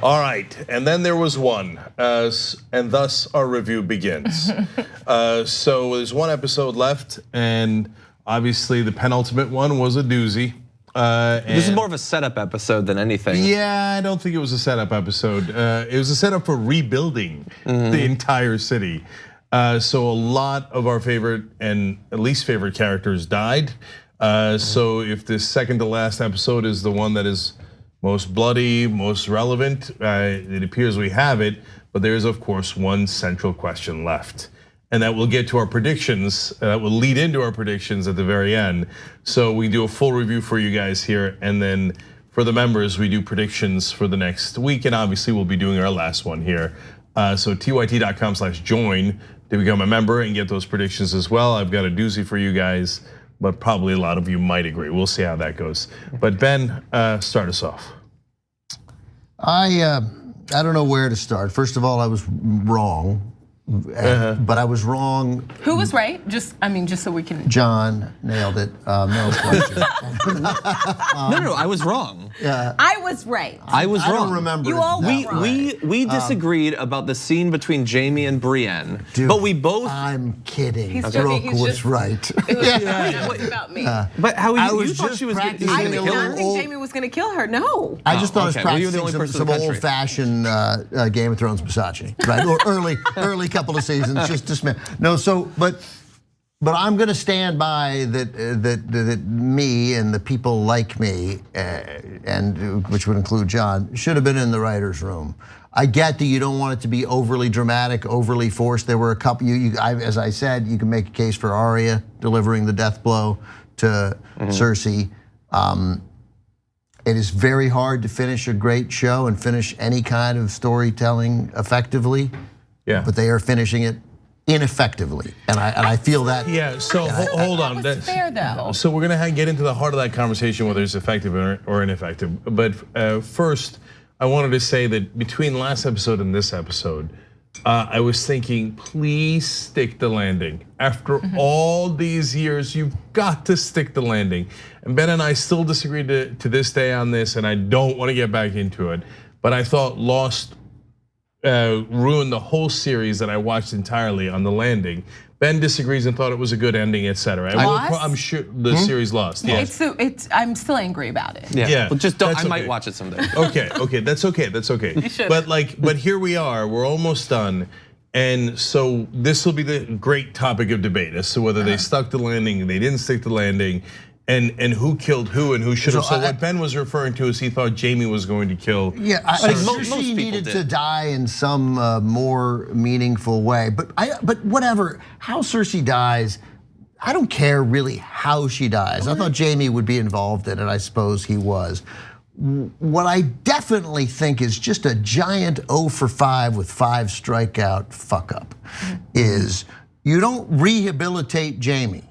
All right, and then there was one, and thus our review begins. So there's one episode left, and obviously the penultimate one was a doozy. This is more of a setup episode than anything. Yeah, I don't think it was a setup episode. It was a setup for rebuilding the entire city. So a lot of our favorite and least favorite characters died. So if this second to last episode is the one that is most bloody, most relevant, it appears we have it, but there is of course one central question left. And that will get to our predictions, that will lead into our predictions at the very end. So we do a full review for you guys here, and then for the members, we do predictions for the next week, and obviously we'll be doing our last one here. So tyt.com/join to become a member and get those predictions as well. I've got a doozy for you guys, but probably a lot of you might agree. We'll see how that goes. But Ben, start us off. I don't know where to start. First of all, I was wrong. But I was wrong. Who was right? Just so we can. John nailed it. No question. No, I was wrong. I was right. I was wrong. I don't remember. You all we disagreed about the scene between Jamie and Brienne, but we both. I'm kidding. Brooke was right. It was about me. But how I you was thought just she was going to I kill did her? not think Jamie was going to kill her. No. I just thought I was okay. Well, you were the practicing only person some in the country. old-fashioned Game of Thrones misogyny, right? Or early couple of seasons, just dismiss. No, so but I'm going to stand by that me and the people like me, and which would include John, should have been in the writers' room. I get that you don't want it to be overly dramatic, overly forced. There were a couple. As I said, you can make a case for Arya delivering the death blow to Cersei. It is very hard to finish a great show and finish any kind of storytelling effectively. Yeah. But they are finishing it ineffectively, and I feel that. Yeah. So hold on. That's fair though. So we're gonna get into the heart of that conversation, whether it's effective or ineffective. But first, I wanted to say that between last episode and this episode, I was thinking, please stick the landing. After all these years, you've got to stick the landing. And Ben and I still disagree to this day on this, and I don't want to get back into it. But I thought Lost ruined the whole series that I watched entirely on the landing. Ben disagrees and thought it was a good ending, etc. I'm sure the series Lost. Yes. I'm still angry about it. Yeah. Well, just don't. I might watch it someday. Okay, that's okay. You should. But here we are. We're almost done. And so this will be the great topic of debate as to whether they stuck the landing, they didn't stick the landing. And who killed who and who should have. So what Ben was referring to is he thought Jamie was going to kill. Yeah, I think most people needed to die in some more meaningful way. But whatever, how Cersei dies, I don't care really how she dies. I thought Jamie would be involved in it. I suppose he was. What I definitely think is just a giant 0 for 5 with 5 strikeout fuck up is you don't rehabilitate Jamie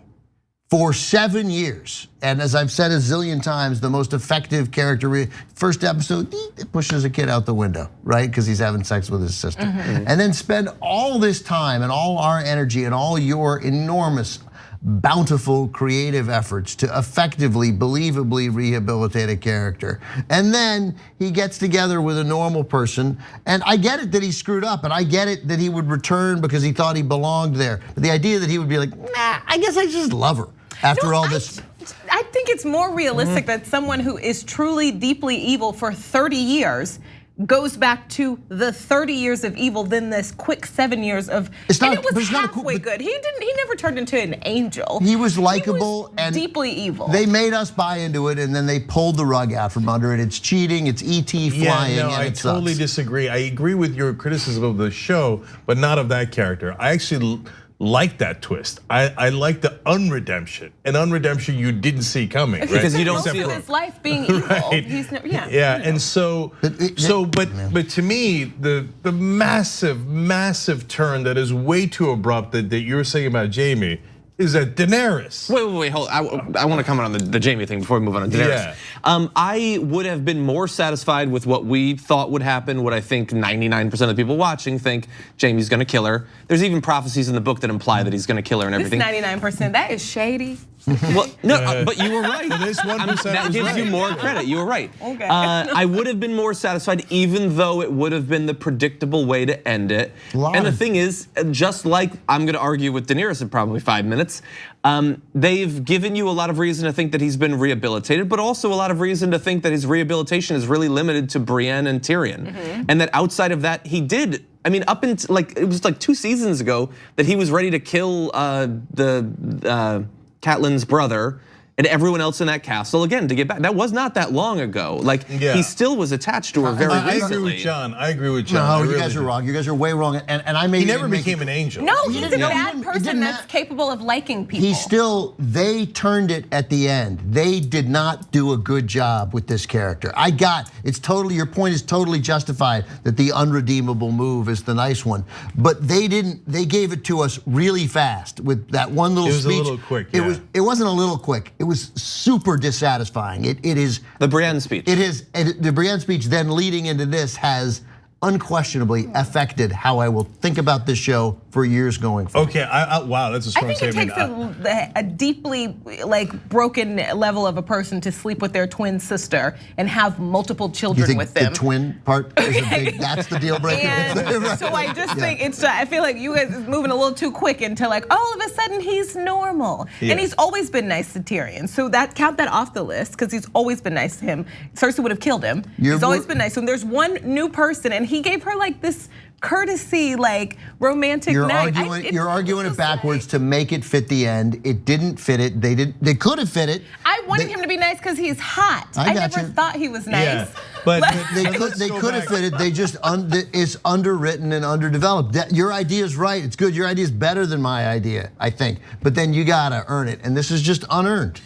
for 7 years. And as I've said a zillion times, the most effective character, first episode, pushes a kid out the window, right? Because he's having sex with his sister. And then spend all this time and all our energy and all your enormous, bountiful, creative efforts to effectively, believably rehabilitate a character. And then he gets together with a normal person. And I get it that he screwed up, and I get it that he would return because he thought he belonged there. But the idea that he would be like, nah, I guess I just love her. After all this. I think it's more realistic that someone who is truly deeply evil for 30 years goes back to the 30 years of evil than this quick 7 years of. And it was halfway good. He never turned into an angel. He was likable and deeply evil. They made us buy into it, and then they pulled the rug out from under it. It's cheating. It's ET flying. Yeah, no, and I totally disagree. I agree with your criticism of the show, but not of that character. I actually like that twist. I like the unredemption, an unredemption you didn't see coming, right? Because you don't see his life being evil. Right. And so, but to me, the massive turn that is way too abrupt that you were saying about Jamie is that Daenerys. Wait, hold on. I want to comment on the Jaime thing before we move on to Daenerys. Yeah. I would have been more satisfied with what we thought would happen, what I think 99% of the people watching think Jaime's gonna kill her. There's even prophecies in the book that imply that he's gonna kill her and everything. This 99%, that is shady. Well, no, but you were right. This 1% that gives you more credit. You were right. Okay. I would have been more satisfied, even though it would have been the predictable way to end it. And the thing is, just like I'm going to argue with Daenerys in probably 5 minutes, they've given you a lot of reason to think that he's been rehabilitated, but also a lot of reason to think that his rehabilitation is really limited to Brienne and Tyrion, and that outside of that, he did. I mean, up until it was like 2 seasons ago that he was ready to kill Catelyn's brother and everyone else in that castle again to get back. That was not that long ago. Like he still was attached to her very recently. I agree with John. No, you guys are wrong. You guys are way wrong. And I made. He never became an angel. No, he's a bad person that's capable of liking people. They turned it at the end. They did not do a good job with this character. Your point is totally justified that the unredeemable move is the nice one. But they didn't, they gave it to us really fast with that one little speech. It was a little quick, It wasn't a little quick. It was super dissatisfying. It is the Brienne speech. The Brienne speech then leading into this has unquestionably affected how I will think about this show for years going forward. Okay, wow, that's a strong statement. I think it takes a deeply broken level of a person to sleep with their twin sister and have multiple children with them. The twin part is that's the deal breaker. So I just think I feel like you guys are moving a little too quick into all of a sudden he's normal. And he's always been nice to Tyrion. So count that off the list because he's always been nice to him. Cersei would have killed him. He's always been nice. So there's one new person and he gave her this courtesy, romantic night. You're arguing it backwards to make it fit the end. It didn't fit it. They could have fit it. I wanted him to be nice because he's hot. I never thought he was nice. Yeah, but they could have fit it. They just it's underwritten and underdeveloped. Your idea is right. It's good. Your idea is better than my idea, I think. But then you gotta earn it, and this is just unearned.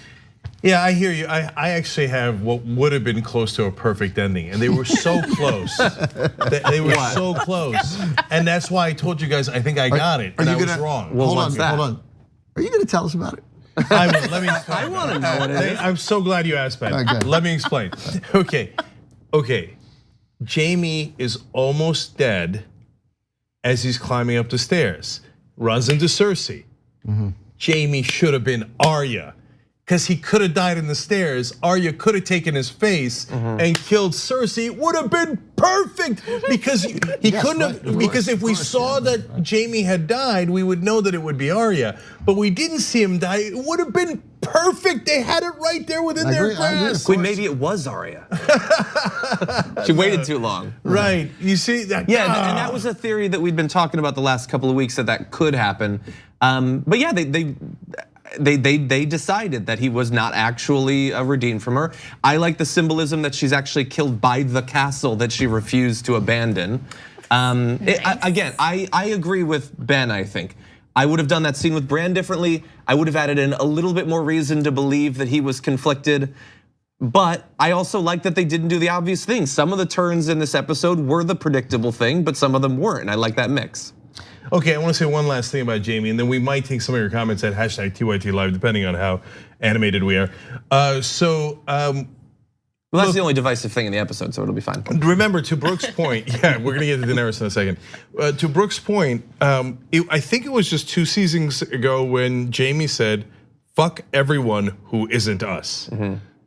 Yeah, I hear you. I actually have what would have been close to a perfect ending, and they were so close. They were so close, and that's why I told you guys I think I got it, and I was wrong. Hold on. Are you gonna tell us about it? I will. Let me explain. I want to know what it is. I'm so glad you asked, Ben. Okay. Let me explain. Okay. Jaime is almost dead as he's climbing up the stairs. Runs into Cersei. Jaime should have been Arya. Because he could have died in the stairs. Arya could have taken his face and killed Cersei. It would have been perfect because he couldn't have. Because if we saw that Jaime had died, we would know that it would be Arya. But we didn't see him die. It would have been perfect. They had it right there within their grasp. Maybe it was Arya. She waited too long. Right. You see that? Yeah, and that was a theory that we'd been talking about the last couple of weeks that could happen. But yeah, they decided that he was not actually redeemed from her. I like the symbolism that she's actually killed by the castle that she refused to abandon. Again, I agree with Ben, I think. I would have done that scene with Bran differently. I would have added in a little bit more reason to believe that he was conflicted. But I also like that they didn't do the obvious thing. Some of the turns in this episode were the predictable thing, but some of them weren't, and I like that mix. Okay, I want to say one last thing about Jaime, and then we might take some of your comments at #TYT Live, depending on how animated we are. Well, that's the only divisive thing in the episode, so it'll be fine. Remember, to Brooks' point, yeah, we're gonna get to Daenerys in a second. To Brooks' point, I think it was just 2 seasons ago when Jaime said, "Fuck everyone who isn't us,"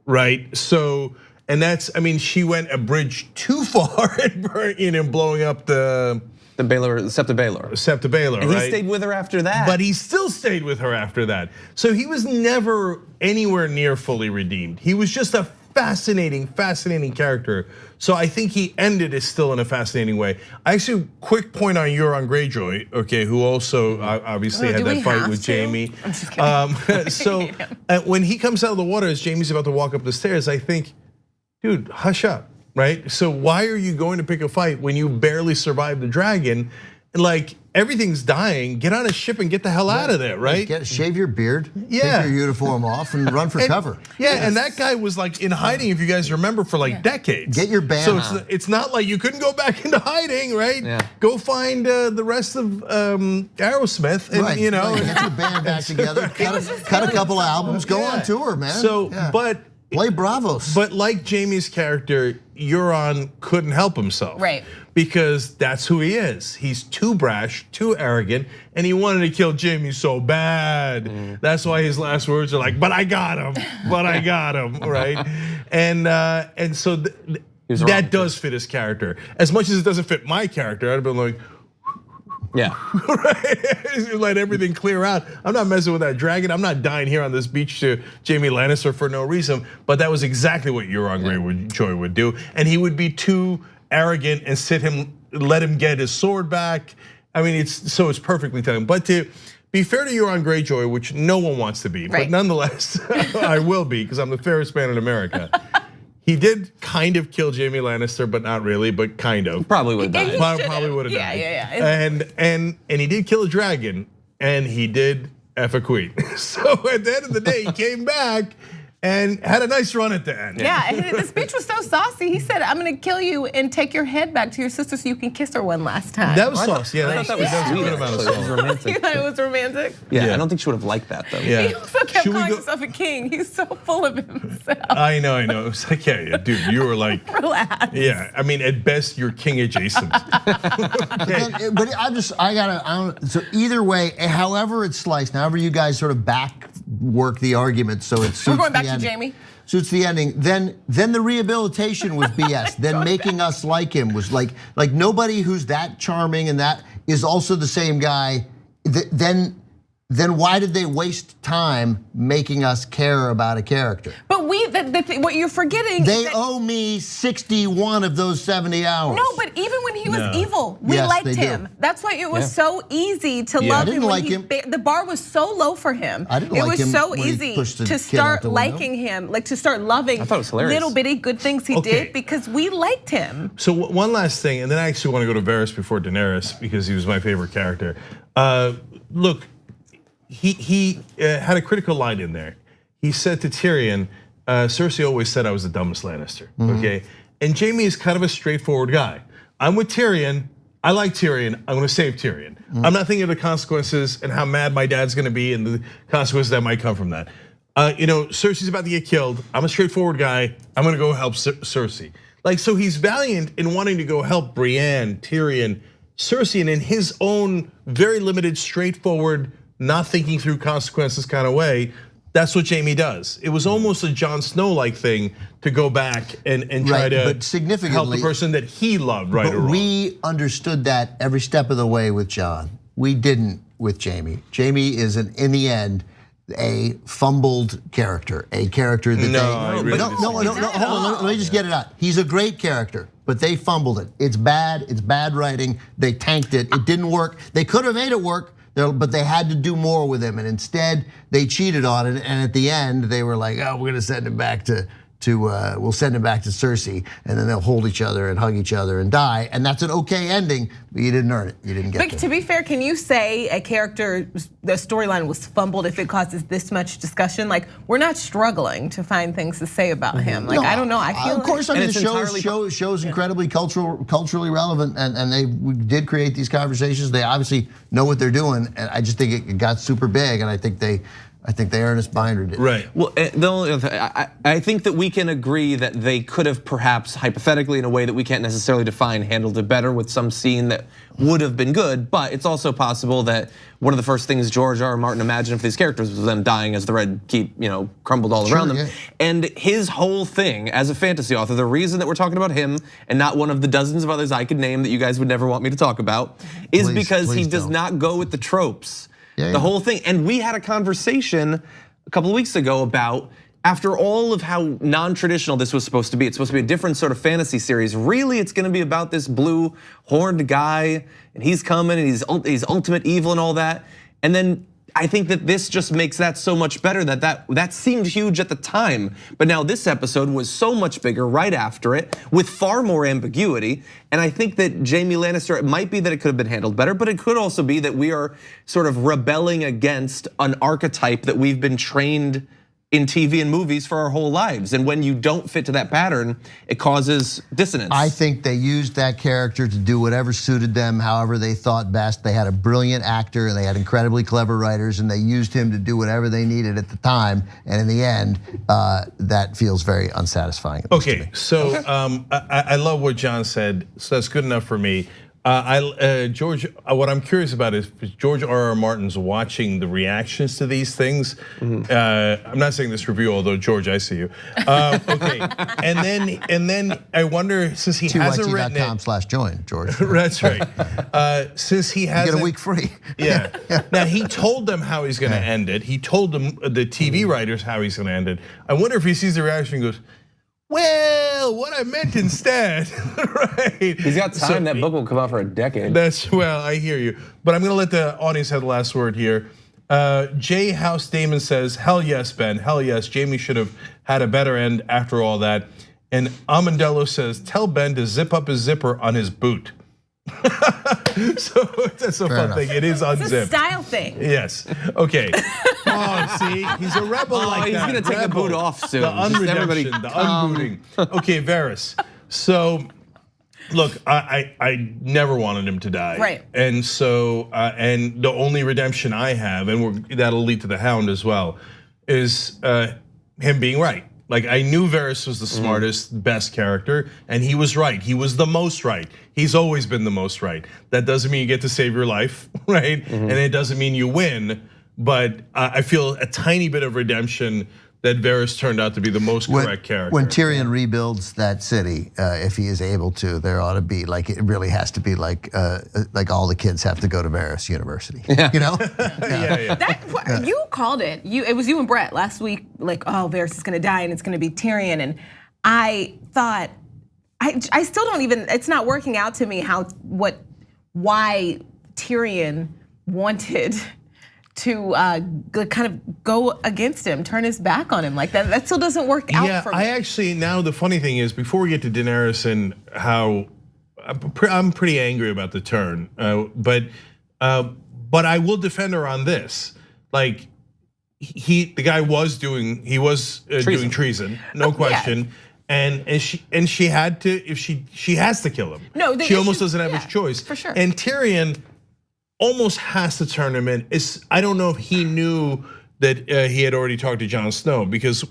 right? So, and that's, she went a bridge too far in blowing up the Septa Baelor. Septa Baelor, and right? He stayed with her after that. But he still stayed with her after that. So he was never anywhere near fully redeemed. He was just a fascinating character. So I think he ended it still in a fascinating way. Actually, quick point on Euron Greyjoy, okay, who also obviously had that fight with Jaime. I'm just kidding. So when he comes out of the water as Jaime's about to walk up the stairs, I think, dude, hush up. Right? So why are you going to pick a fight when you barely survived the dragon? everything's dying. Get on a ship and get the hell out of there, right? Shave your beard, Yeah. take your uniform off, and run for cover. Yeah, and that guy was like in hiding, if you guys remember, for like decades. Get your band. So it's not like you couldn't go back into hiding, right? Yeah. Go find the rest of Aerosmith, and Right, you know, right. Get your band back together, cut a couple of albums, go on tour, man. So, but play Bravos. But like Jamie's character, Euron couldn't help himself. Right. Because that's who he is. He's too brash, too arrogant, and he wanted to kill Jamie so bad. That's why his last words are like, "But I got him, but I got him," right? And so that does fit his character. As much as it doesn't fit my character, I'd have been like, Yeah. right? Let everything clear out. I'm not messing with that dragon. I'm not dying here on this beach to Jamie Lannister for no reason. But that was exactly what Euron Greyjoy would do, and he would be too arrogant and let him get his sword back. I mean, it's perfectly telling. But to be fair to Euron Greyjoy, which no one wants to be, but nonetheless, I will be because I'm the fairest man in America. He did kind of kill Jamie Lannister, but not really, but kind of. Probably would have died. Probably would have died. Yeah. And he did kill a dragon, and he did F a queen. So at the end of the day, he came back and had a nice run at the end. Yeah, the speech was so saucy. He said, "I'm gonna kill you and take your head back to your sister so you can kiss her one last time." That was saucy. Yeah, I thought that was a sweet. good amount of It was sauce. romantic. You thought it was romantic? Yeah, I don't think she would have liked that though. Yeah. He also kept Should we calling go- himself a king. He's so full of himself. I know. It was like, yeah, dude, you were like, Relax. yeah. I mean, at best, you're king adjacent. But so either way, however it's sliced, however you guys sort of back work the argument so it suits We're going back the to ending. Jamie. Suits the ending. Then the rehabilitation was BS. Then making us like him was like nobody who's that charming and that is also the same guy. Then why did they waste time making us care about a character? But what you're forgetting They is that, owe me 61 of those 70 hours. no, but even when he was evil, we Yes, liked they do. him. That's why it was so easy to Yeah. love I didn't him. when like he him. The bar was so low for him. I didn't it like was him so when he easy pushed the to kid out start the window. liking him, like to start loving I thought it was hilarious. little bitty good things he Okay. did because we liked him. So one last thing, and then I actually want to go to Varys before Daenerys because he was my favorite character. Look, he had a critical line in there. He said to Tyrion, Cersei always said I was the dumbest Lannister, okay? And Jamie is kind of a straightforward guy. I'm with Tyrion, I like Tyrion, I'm gonna save Tyrion. I'm not thinking of the consequences and how mad my dad's gonna be and the consequences that might come from that. Cersei's about to get killed, I'm a straightforward guy, I'm gonna go help Cersei. Like, so he's valiant in wanting to go help Brienne, Tyrion, Cersei, and in his own very limited, straightforward, not thinking through consequences kind of way, that's what Jamie does. It was almost a Jon Snow-like thing to go back and try Right, to but significantly- help the person that he loved, right But or wrong. we understood that every step of the way with Jon. We didn't with Jamie. Jamie is, in the end, a fumbled character, a character that No, they. I really no, disagree. hold on. Let me just get it out. He's a great character, but they fumbled it. It's bad writing. They tanked it. It didn't work. They could have made it work. But they had to do more with him, and instead they cheated on it. And at the end, they were like, "Oh, we're gonna send him back we'll send him back to Cersei, and then they'll hold each other and hug each other and die." And that's an okay ending, but you didn't earn it. You didn't get But there. to be fair, can you say a character, the storyline was fumbled if it causes this much discussion? Like, we're not struggling to find things to say about him. Like, I don't know. I feel of course, I mean, And the it's show's incredibly culturally relevant, and they did create these conversations. They obviously know what they're doing, and I just think it got super big, and I think Ernest Binder did. Right. Well, I think that we can agree that they could have perhaps hypothetically in a way that we can't necessarily define handled it better with some scene that would have been good, but it's also possible that one of the first things George R. R. Martin imagined for these characters was them dying as the Red Keep, crumbled all around them. Yeah. And his whole thing as a fantasy author, the reason that we're talking about him and not one of the dozens of others I could name that you guys would never want me to talk about is because he does not go with the tropes. Yeah, the whole thing. And we had a conversation a couple of weeks ago about after all of how non-traditional this was supposed to be, it's supposed to be a different sort of fantasy series. Really, it's gonna be about this blue horned guy and he's coming and he's ultimate evil and all that. And then I think that this just makes that so much better. That seemed huge at the time, but now this episode was so much bigger right after it with far more ambiguity. And I think that Jaime Lannister, it might be that it could have been handled better, but it could also be that we are sort of rebelling against an archetype that we've been trained in TV and movies for our whole lives. And when you don't fit to that pattern, it causes dissonance. I think they used that character to do whatever suited them, however they thought best. They had a brilliant actor and they had incredibly clever writers, and they used him to do whatever they needed at the time. And in the end, that feels very unsatisfying. Okay, so I love what John said, so that's good enough for me. George, what I'm curious about is George R.R. Martin's watching the reactions to these things. I'm not saying this review, although George, I see you. Okay, and then I wonder, since he hasn't written it, TYT.com/join, George. That's right. Since he hasn't, you get a week free. Yeah. Now he told them how he's going to end it. He told them, the TV writers, how he's going to end it. I wonder if he sees the reaction and goes, well, what I meant instead, right? He's got time. That book will come out for a decade. Well, I hear you. But I'm gonna let the audience have the last word here. J House Damon says, hell yes, Ben, hell yes. Jaime should have had a better end after all that. And Amendello says, tell Ben to zip up his zipper on his boot. So that's a fun thing. It is unzipped. It's a style thing. Yes. Okay. Oh, see, he's a rebel like he's that. He's gonna take the boot off soon. The unredemption, the unbooting. Okay, Varys. So, look, I never wanted him to die. Right. And so, and the only redemption I have, and that'll lead to the Hound as well, is him being right. Like, I knew Varys was the smartest, best character, and he was right. He was the most right. He's always been the most right. That doesn't mean you get to save your life, right? And it doesn't mean you win, but I feel a tiny bit of redemption that Varys turned out to be the most correct character. When Tyrion rebuilds that city, if he is able to, there ought to be like, it really has to be like all the kids have to go to Varys University. You know? Yeah. You called it. It was you and Brett last week. Like, oh, Varys is gonna die and it's gonna be Tyrion. And I thought, I still don't even. It's not working out to me why Tyrion wanted to kind of go against him, turn his back on him like that. That still doesn't work out for me. I actually, now the funny thing is, before we get to Daenerys and how I'm pretty angry about the turn, but I will defend her on this. Like, the guy was doing treason, no question. And she had to, if she has to kill him. No, she almost doesn't have his choice. For sure. And Tyrion almost has to turn him in. I don't know if he knew that he had already talked to Jon Snow, because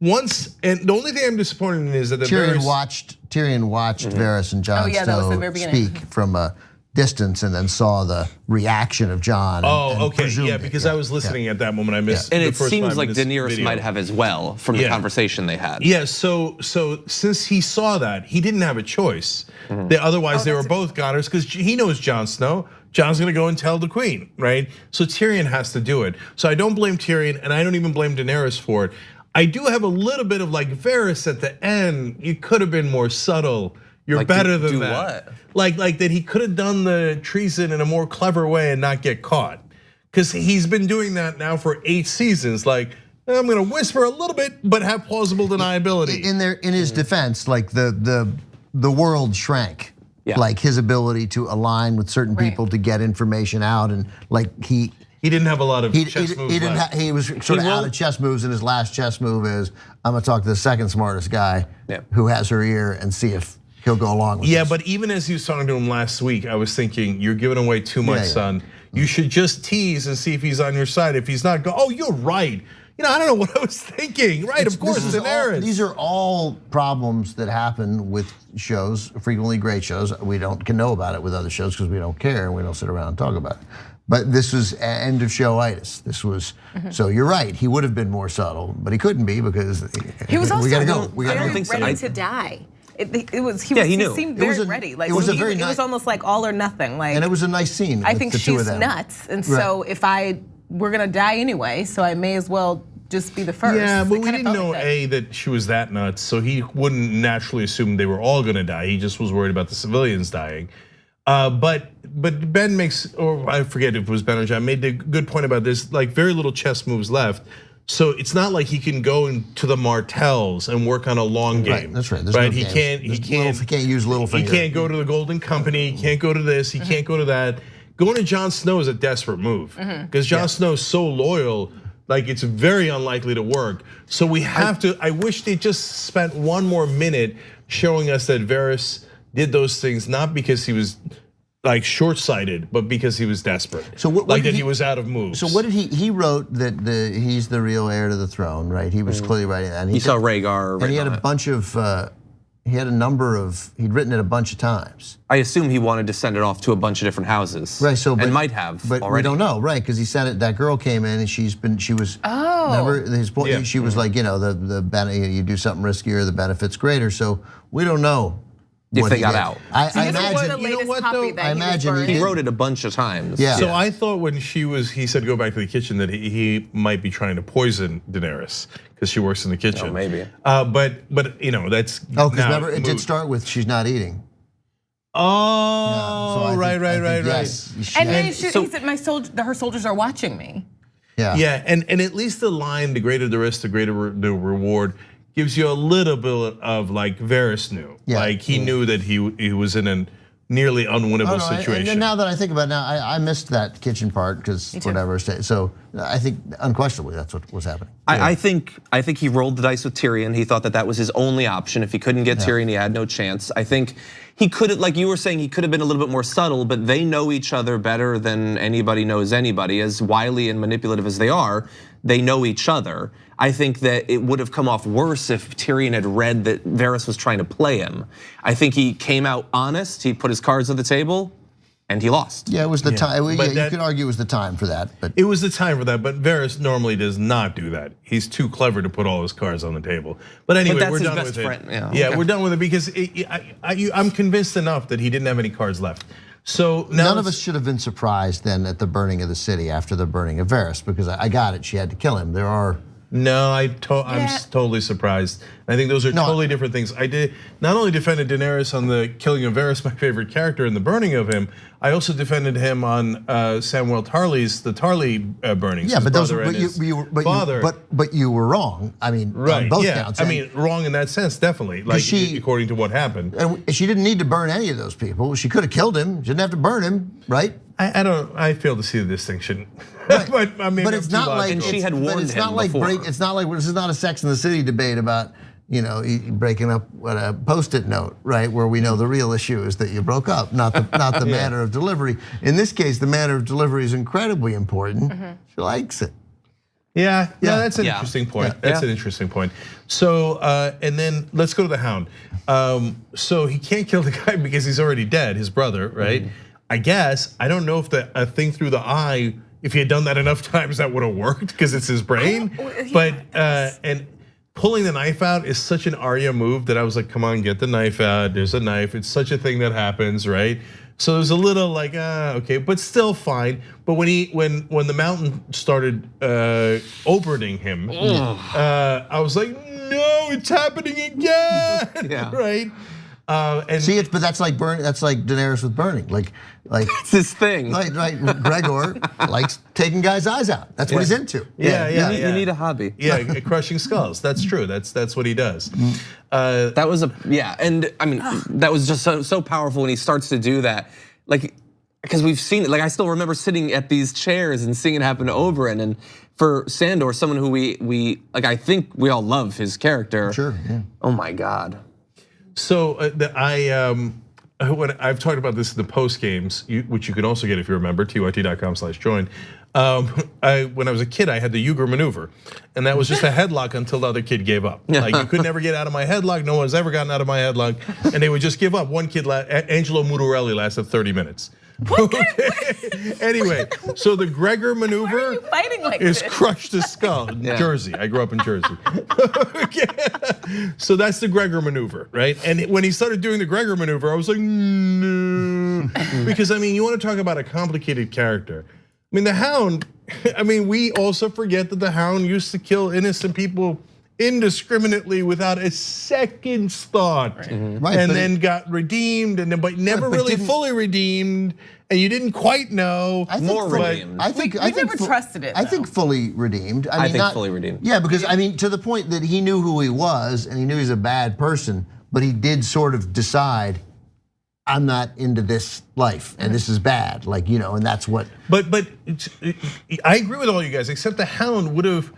once, and the only thing I'm disappointed in is that Tyrion watched Varys and Jon Snow speak from a distance, and then saw the reaction of Jon. Oh, okay, yeah, because I was listening at that moment. I missed. And it seems like Daenerys might have as well from the conversation they had. Yeah, so since he saw that, he didn't have a choice. Otherwise, they were both goners, because he knows Jon Snow. Jon's gonna go and tell the queen, right? So Tyrion has to do it. So I don't blame Tyrion, and I don't even blame Daenerys for it. I do have a little bit of like, Varys at the end, you could have been more subtle. You're like, better than that. What? Like that he could have done the treason in a more clever way and not get caught. Because he's been doing that now for 8 seasons. Like, I'm gonna whisper a little bit, but have plausible deniability. In his defense, like the world shrank. Yeah. Like his ability to align with certain people to get information out, and like he didn't have a lot of chess moves. He was sort of out of chess moves, and his last chess move is, I'm gonna talk to the second smartest guy who has her ear and see if he'll go along with this. But even as he was talking to him last week, I was thinking, you're giving away too much, son. You should just tease and see if he's on your side. If he's not, go, oh, you're right. I don't know what I was thinking. Right, of course, Daenerys. These are all problems that happen with shows, frequently great shows. We can know about it with other shows because we don't care and we don't sit around and talk about it. But this was end of show-itis. This was, so you're right, he would have been more subtle, but he couldn't be because he was also we gotta go. very ready to die. He knew. Seemed very ready. Like, it was almost like all or nothing. Like, and it was a nice scene. I think she's nuts, and so we're gonna die anyway, so I may as well just be the first. Yeah, but we didn't know that she was that nuts, so he wouldn't naturally assume they were all gonna die. He just was worried about the civilians dying. But Ben makes, or I forget if it was Ben or John, made a good point about this. Like very little chess moves left. So it's not like he can go into the Martells and work on a long game. Right, that's right. Right, no he can't use Littlefinger. He can't go to the Golden Company. He can't go to this. He can't go to that. Going to Jon Snow is a desperate move because Jon Snow is so loyal. Like it's very unlikely to work. So we have to. I wish they just spent one more minute showing us that Varys did those things not because he was like short-sighted, but because he was desperate. So like that he was out of moves. So what did he wrote that he's the real heir to the throne, right? He was clearly writing that. And he saw Rhaegar. And he had a bunch of, he'd written it a bunch of times. I assume he wanted to send it off to a bunch of different houses. Right, so and might have but already. we don't know, right? Because he sent it. That girl came in and she was. Oh. Remember his point? Yeah. She was like, you do something riskier, the benefit's greater. So we don't know. If they got out. I imagine, you know what though? I imagine he wrote it a bunch of times. Yeah. So I thought when he said go back to the kitchen that he might be trying to poison Daenerys because she works in the kitchen. Oh, maybe. But that's because remember it did start with she's not eating. Oh, yeah, right. Yes, and he said her soldiers are watching me. Yeah, and at least the line, the greater the risk, the greater the reward, gives you a little bit of like Varys knew. Yeah. Like he knew that he was in a nearly unwinnable situation. And now that I think about it now, I missed that kitchen part because whatever. So I think unquestionably that's what was happening. I think he rolled the dice with Tyrion. He thought that was his only option. If he couldn't get Tyrion, he had no chance. I think he could have, like you were saying, he could have been a little bit more subtle, but they know each other better than anybody knows anybody. As wily and manipulative as they are, they know each other. I think that it would have come off worse if Tyrion had read that Varys was trying to play him. I think he came out honest, he put his cards on the table, and he lost. Yeah, it was the time. You could argue it was the time for that. But it was the time for that, but Varys normally does not do that. He's too clever to put all his cards on the table. But anyway, we're done with it. Yeah, we're done with it because I'm convinced enough that he didn't have any cards left. So none of us should have been surprised then at the burning of the city after the burning of Varys, because I got it, she had to kill him. There are. No, I'm totally surprised. I think those are totally different things. I did not only defended Daenerys on the killing of Varys, my favorite character, and the burning of him. I also defended him on Samuel Tarly's the Tarly burnings. Yeah, but you were wrong. I mean, on both counts. I mean, wrong in that sense, definitely. Like according to what happened. And she didn't need to burn any of those people. She could have killed him. She didn't have to burn him, right? I fail to see the distinction. Right. but I mean, it's not like she had warned him before. It's not like this is not a Sex and the City debate about breaking up with a Post-it note, right? Where we know the real issue is that you broke up, not the manner of delivery. In this case, the manner of delivery is incredibly important. She likes it. Yeah, that's an interesting point. That's an interesting point. So, and then let's go to the Hound. So he can't kill the guy because he's already dead, his brother, right? I guess, I don't know if a thing through the eye, if he had done that enough times, that would have worked because it's his brain. But, and pulling the knife out is such an Arya move that I was like, come on, get the knife out. There's a knife. It's such a thing that happens, right? So there's a little like, okay, but still fine. But when the mountain started opening him, I was like, no, it's happening again, right? And but that's like Daenerys with burning, like it's his thing. Right, Gregor likes taking guys' eyes out. That's what he's into. You need a hobby. Yeah, crushing skulls. That's true. That's what he does. That was and I mean that was just so powerful when he starts to do that, like because we've seen it. Like I still remember sitting at these chairs and seeing it happen to Oberyn, and for Sandor, someone who we like, I think we all love his character. Sure. Yeah. Oh my God. So when I've talked about this in the post games, which you can also get if you remember, tyt.com/join. When I was a kid, I had the Uger maneuver, and that was just a headlock until the other kid gave up. Like you could never get out of my headlock. No one's ever gotten out of my headlock, and they would just give up. One kid, Angelo Mutarelli, lasted 30 minutes. Anyway, so the Gregor maneuver Why are you fighting like is this? crush the skull. Jersey, I grew up in Jersey. So that's the Gregor maneuver, right? And when he started doing the Gregor maneuver, I was like, no, because I mean, you want to talk about a complicated character. I mean, the Hound. I mean, we also forget that the Hound used to kill innocent people indiscriminately without a second's thought, Right, and then got redeemed, and then but never really fully redeemed, and you didn't quite know. I think More redeemed. I think never trusted it, I think fully redeemed. I think fully redeemed. Yeah, because I mean, to the point that he knew who he was and he knew he's a bad person, but he did sort of decide, I'm not into this life, and this is bad. Like, you know, and that's what. But I agree with all you guys, except the Hound would have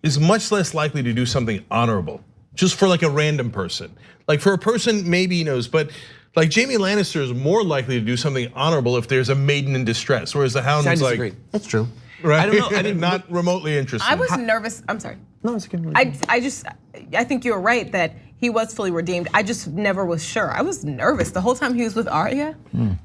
is much less likely to do something honorable, just for like a random person. Like for a person, maybe he knows, but like Jaime Lannister is more likely to do something honorable if there's a maiden in distress, whereas the Hound is like, That's true. right? I don't know. I mean, not remotely interested. I was nervous. I'm sorry. No, it's good. I think you're right that he was fully redeemed. I just never was sure. I was nervous the whole time he was with Arya.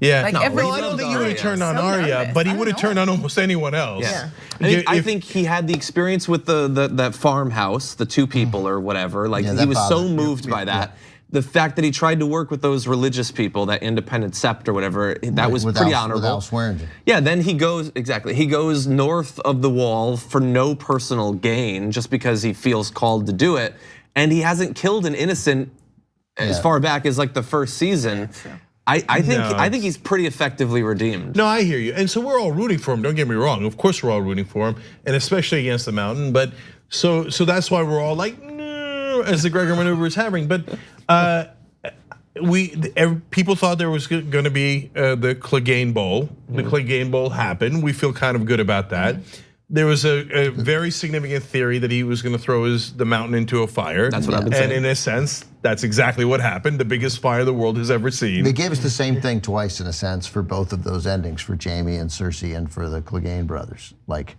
Yeah, Like no, every well, I don't think he would have turned on So Arya, nervous. but he I would have don't turned know. on almost anyone else. Yeah. If- I think he had the experience with that farmhouse, the two people or whatever. Like Yeah, he that was so bothered me. moved by that. The fact that he tried to work with those religious people, that independent sept or whatever, that was pretty honorable. Without swearing. Yeah, then he goes north of the wall for no personal gain, just because he feels called to do it, and he hasn't killed an innocent as far back as like the first season. I think he's pretty effectively redeemed. No, I hear you, and so we're all rooting for him. Don't get me wrong. Of course, we're all rooting for him, and especially against the Mountain. But so that's why we're all like, no, as the Gregor maneuver is happening. But people thought there was going to be the Clegane Bowl. The Clegane Bowl happened. We feel kind of good about that. There was a very significant theory that he was going to throw the mountain into a fire. That's what I've been saying. And in a sense, that's exactly what happened. The biggest fire the world has ever seen. They gave us the same thing twice in a sense for both of those endings, for Jaime and Cersei and for the Clegane brothers. Like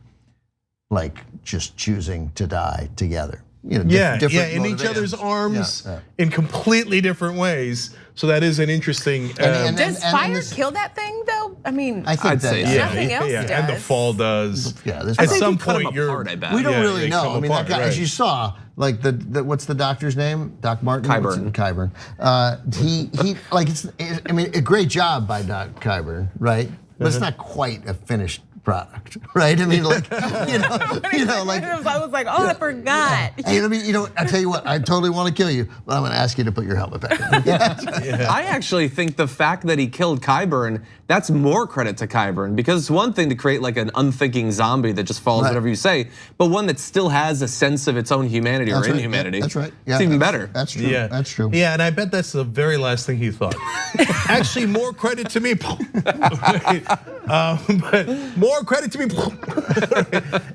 just choosing to die together. You know, different in each other's arms in completely different ways. So that is an interesting. Does fire kill that thing though? I mean, I think I'd say so. nothing else does. And the fall does. Yeah, At some you cut point, them you're. apart, I bet. we don't Yeah, really they know. come I mean, apart, that guy, right. as you saw, like the what's the doctor's name? Doc Martin. Qyburn. Qyburn. He like I mean, a great job by Doc Qyburn, right? But it's not quite a finished product, right? I mean, like like. I was like, oh, I forgot. Hey, I mean, I tell you what, I totally want to kill you, but I'm going to ask you to put your helmet back on. I actually think the fact that he killed Qyburn, that's more credit to Qyburn, because it's one thing to create like an unthinking zombie that just follows whatever you say, but one that still has a sense of its own humanity or inhumanity. That's right. Yeah, it's even better. That's true. Yeah, That's true. Yeah, and I bet that's the very last thing he thought. Actually, more credit to me. But more credit to me.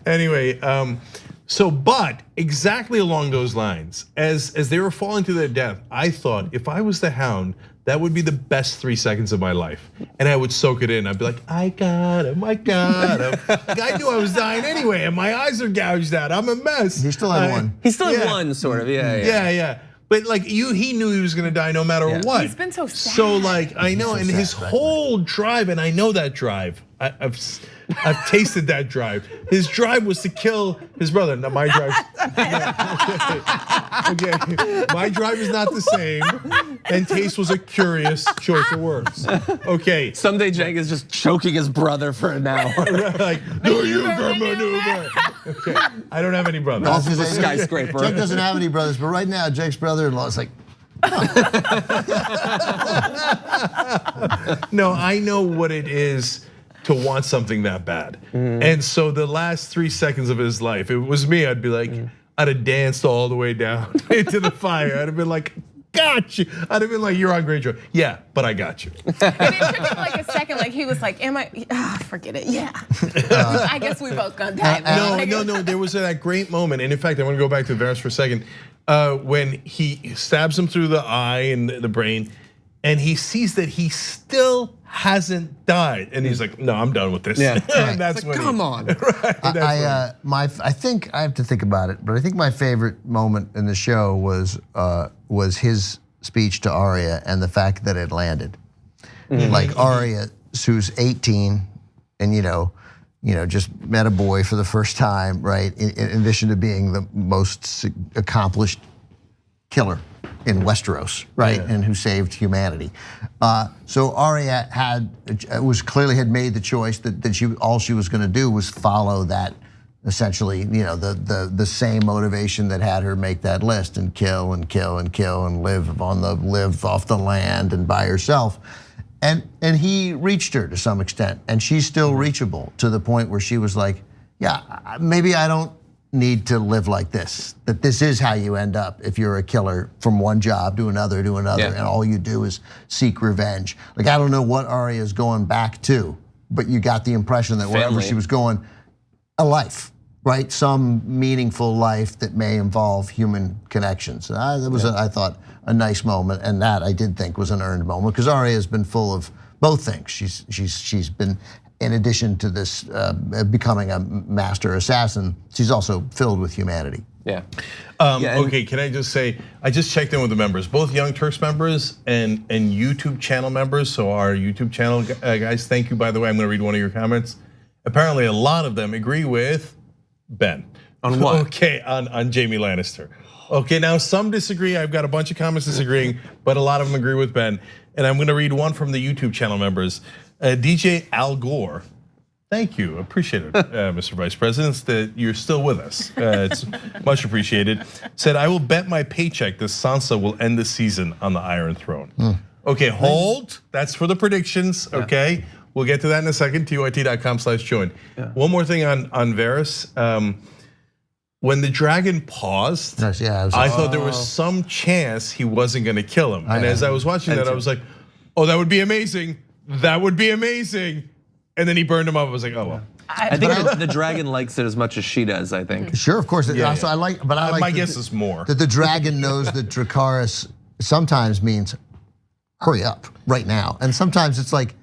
Anyway, but exactly along those lines, as they were falling to their death, I thought if I was the Hound, that would be the best 3 seconds of my life, and I would soak it in. I'd be like, I got him. Like, I knew I was dying anyway, and my eyes are gouged out. I'm a mess. He still had one. He still had one, sort of. Yeah. But like he knew he was gonna die no matter what. He's been so sad. So like I know, and his sad, right, whole drive, and I know that drive. I've tasted that drive. His drive was to kill his brother. Now my drive. Okay, my drive is not the same. And taste was a curious choice of words. Okay. Someday Jake is just choking his brother for an hour. Like, do you maneuver? Okay, I don't have any brothers. Also, a skyscraper. Jake doesn't have any brothers, but right now Jake's brother-in-law is like, no, I know what it is to want something that bad. And so the last 3 seconds of his life, if it was me, I'd be like, I'd have danced all the way down into the fire. I'd have been like, got you. I'd have been like, you're on Greyjoy. Yeah, but I got you. And it took him like a second, like he was like, am I, forget it, yeah. I guess we both gonna die. No, there was that great moment. And in fact, I wanna go back to Varys for a second. When he stabs him through the eye and the brain, and he sees that he still hasn't died, and he's like, "No, I'm done with this." Yeah, and that's when come on. I think I have to think about it, but I think my favorite moment in the show was his speech to Arya and the fact that it landed. Like Arya, who's 18, and just met a boy for the first time, right? In addition to being the most accomplished killer in Westeros, right, and who saved humanity. So Arya had made the choice that all she was going to do was follow that essentially, the same motivation that had her make that list and kill and kill and kill and live off the land and by herself. And he reached her to some extent, and she's still reachable to the point where she was like, yeah, maybe I don't need to live like this, that this is how you end up if you're a killer from one job to another, and all you do is seek revenge. Like, I don't know what Arya's going back to, but you got the impression that wherever she was going, a life, right? Some meaningful life that may involve human connections. That was, I thought, a nice moment, and that I did think was an earned moment, because Arya has been full of both things. She's been, in addition to this becoming a master assassin, she's also filled with humanity. Yeah. Okay, can I just say, I just checked in with the members, both Young Turks members and YouTube channel members. So our YouTube channel guys, thank you, by the way. I'm gonna read one of your comments. Apparently a lot of them agree with Ben. On what? Okay, on Jaime Lannister. Okay, now some disagree. I've got a bunch of comments disagreeing, but a lot of them agree with Ben. And I'm gonna read one from the YouTube channel members. DJ Al Gore, thank you, appreciate it, Mr. Vice President, that you're still with us. It's much appreciated. Said, I will bet my paycheck that Sansa will end the season on the Iron Throne. Okay, hold, that's for the predictions, okay? We'll get to that in a second, TYT.com/join. One more thing on Varys. When the dragon paused, I thought there was some chance he wasn't gonna kill him. And as I was watching that, I was like, oh, that would be amazing. That would be amazing. And then he burned him up. I was like, oh well. I think the dragon likes it as much as she does, I think. Sure, of course. Also, I like my guess is more. That the dragon knows that Dracarys sometimes means hurry up right now. And sometimes it's like,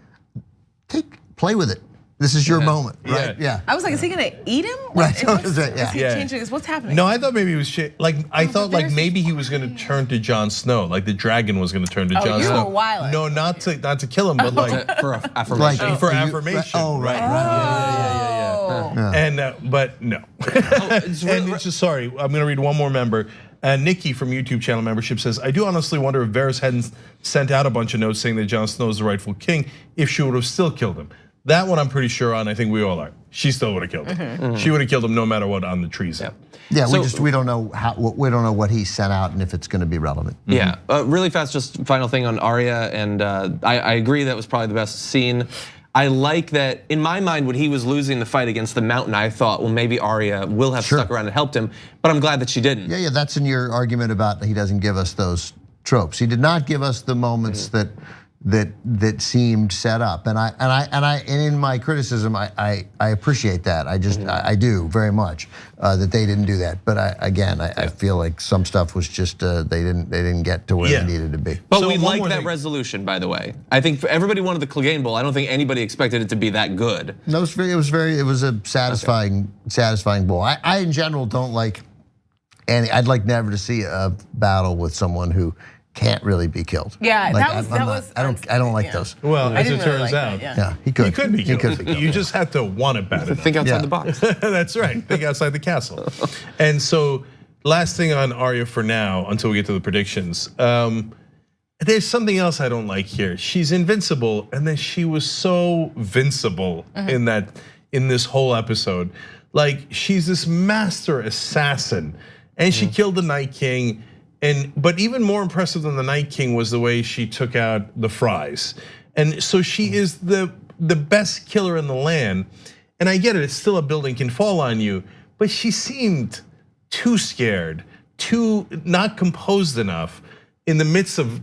play with it. This is your moment, right? Yeah. I was like, is he gonna eat him? Right. Is he changing this? What's happening? No, I thought maybe he was like, I thought like maybe he was gonna turn to Jon Snow, like the dragon was gonna turn to Jon Snow. Were wild. No, not to kill him, but like for affirmation. For affirmation. Oh, right. Yeah. And but no. And it's just, sorry, I'm gonna read one more member. Nikki from YouTube channel membership says, I do honestly wonder if Varys hadn't sent out a bunch of notes saying that Jon Snow is the rightful king, if she would have still killed him. That one I'm pretty sure on. I think we all are. She still would have killed him. She would have killed him no matter what on the treason. Yeah, we don't know what he sent out and if it's going to be relevant. Yeah, really fast, just final thing on Arya, and I agree that was probably the best scene. I like that, in my mind, when he was losing the fight against the Mountain, I thought, well, maybe Arya will have stuck around and helped him, but I'm glad that she didn't. Yeah, that's in your argument about he doesn't give us those tropes. He did not give us the moments that seemed set up, and in my criticism, I appreciate that. I do very much that they didn't do that. But I feel like some stuff was just they didn't get to where they needed to be. But we like that resolution, by the way. I think everybody wanted the Clegane Bowl. I don't think anybody expected it to be that good. No, it was a satisfying bowl. I in general don't like any. I'd like never to see a battle with someone who can't really be killed. Yeah, like, that was. I don't like those. Well, as it turns out, he could. He could be killed. You just have to want it bad enough. Think outside the box. That's right. Think outside the castle. And so, last thing on Arya for now, until we get to the predictions. There's something else I don't like here. She's invincible, and then she was so vincible in this whole episode. Like, she's this master assassin, and she killed the Night King. But even more impressive than the Night King was the way she took out the Fries. And so she is the best killer in the land. And I get it, it's still a building can fall on you, but she seemed too scared, too not composed enough in the midst of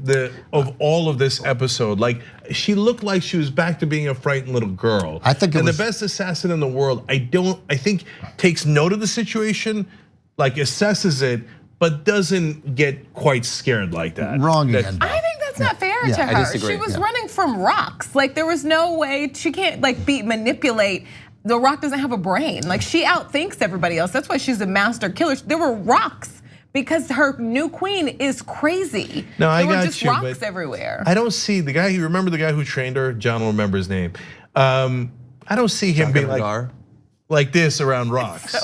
all of this episode. Like, she looked like she was back to being a frightened little girl. I think the best assassin in the world, I think takes note of the situation, like assesses it, but doesn't get quite scared like that. Wrong again. I think that's not fair to her. I disagree. She was running from rocks. Like, there was no way, she can't manipulate. The Rock doesn't have a brain. Like, she outthinks everybody else. That's why she's a master killer. There were rocks because her new queen is crazy. No, I got you. There were just rocks everywhere. I don't see the guy. You remember the guy who trained her? John will remember his name. I don't see him being like this around rocks.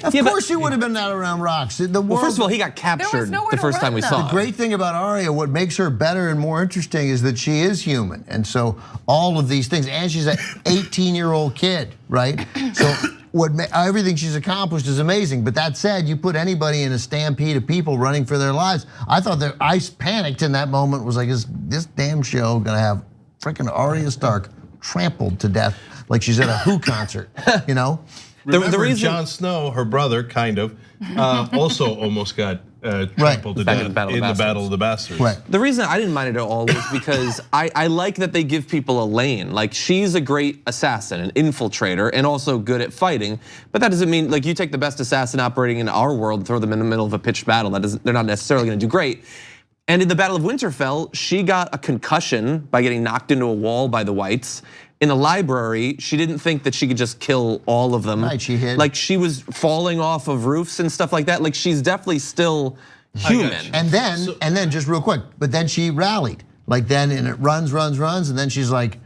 Of course he would have been out around rocks. Well, first of all, he got captured the first time we saw him. The great thing about Arya, what makes her better and more interesting is that she is human. And so all of these things, and she's an 18-year-old kid, right? So everything she's accomplished is amazing. But that said, you put anybody in a stampede of people running for their lives. I panicked in that moment. Was like, is this damn show gonna have freaking Arya Stark trampled to death like she's at a Who concert? You know. Remember, the reason Jon Snow, her brother, kind of, also almost got trampled to death in the Battle of the Bastards. Right. The reason I didn't mind it at all was because I like that they give people a lane. Like, she's a great assassin, an infiltrator, and also good at fighting. But that doesn't mean, like, you take the best assassin operating in our world and throw them in the middle of a pitched battle. They're not necessarily gonna do great. And in the Battle of Winterfell, she got a concussion by getting knocked into a wall by the Whites. In the library, she didn't think that she could just kill all of them. Right, she hid. Like, she was falling off of roofs and stuff like that. Like, she's definitely still human. And then just real quick, but then she rallied. Like then, and it runs, and then she's like,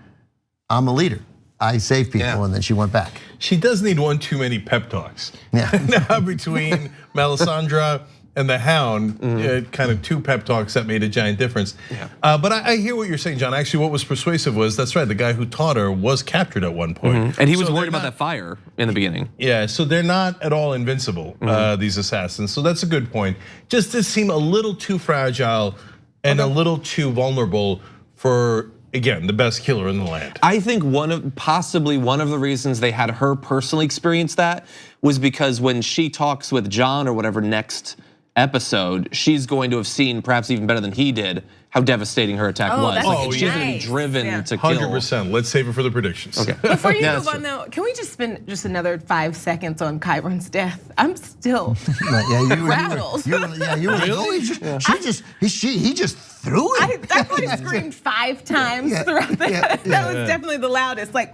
I'm a leader. I save people, and then she went back. She does need one too many pep talks. Yeah. Now between Melisandre and the Hound, kind of two pep talks that made a giant difference. Yeah. But I hear what you're saying, John. Actually, what was persuasive was, that's right, the guy who taught her was captured at one point. And he was worried about that fire in the beginning. Yeah, so they're not at all invincible, these assassins. So that's a good point. Just to seem a little too fragile and a little too vulnerable for, again, the best killer in the land. I think possibly one of the reasons they had her personally experience that was because when she talks with Jon or whatever next episode, she's going to have seen, perhaps even better than he did, how devastating her attack was. Like, she's gonna be driven to kill. 100%. Let's save it for the predictions. Okay. Before you move on though, can we just spend just another 5 seconds on Qyburne's death? I'm still rattled. You were really? He just threw it. I definitely screamed 5 times throughout that. That was definitely the loudest. Like,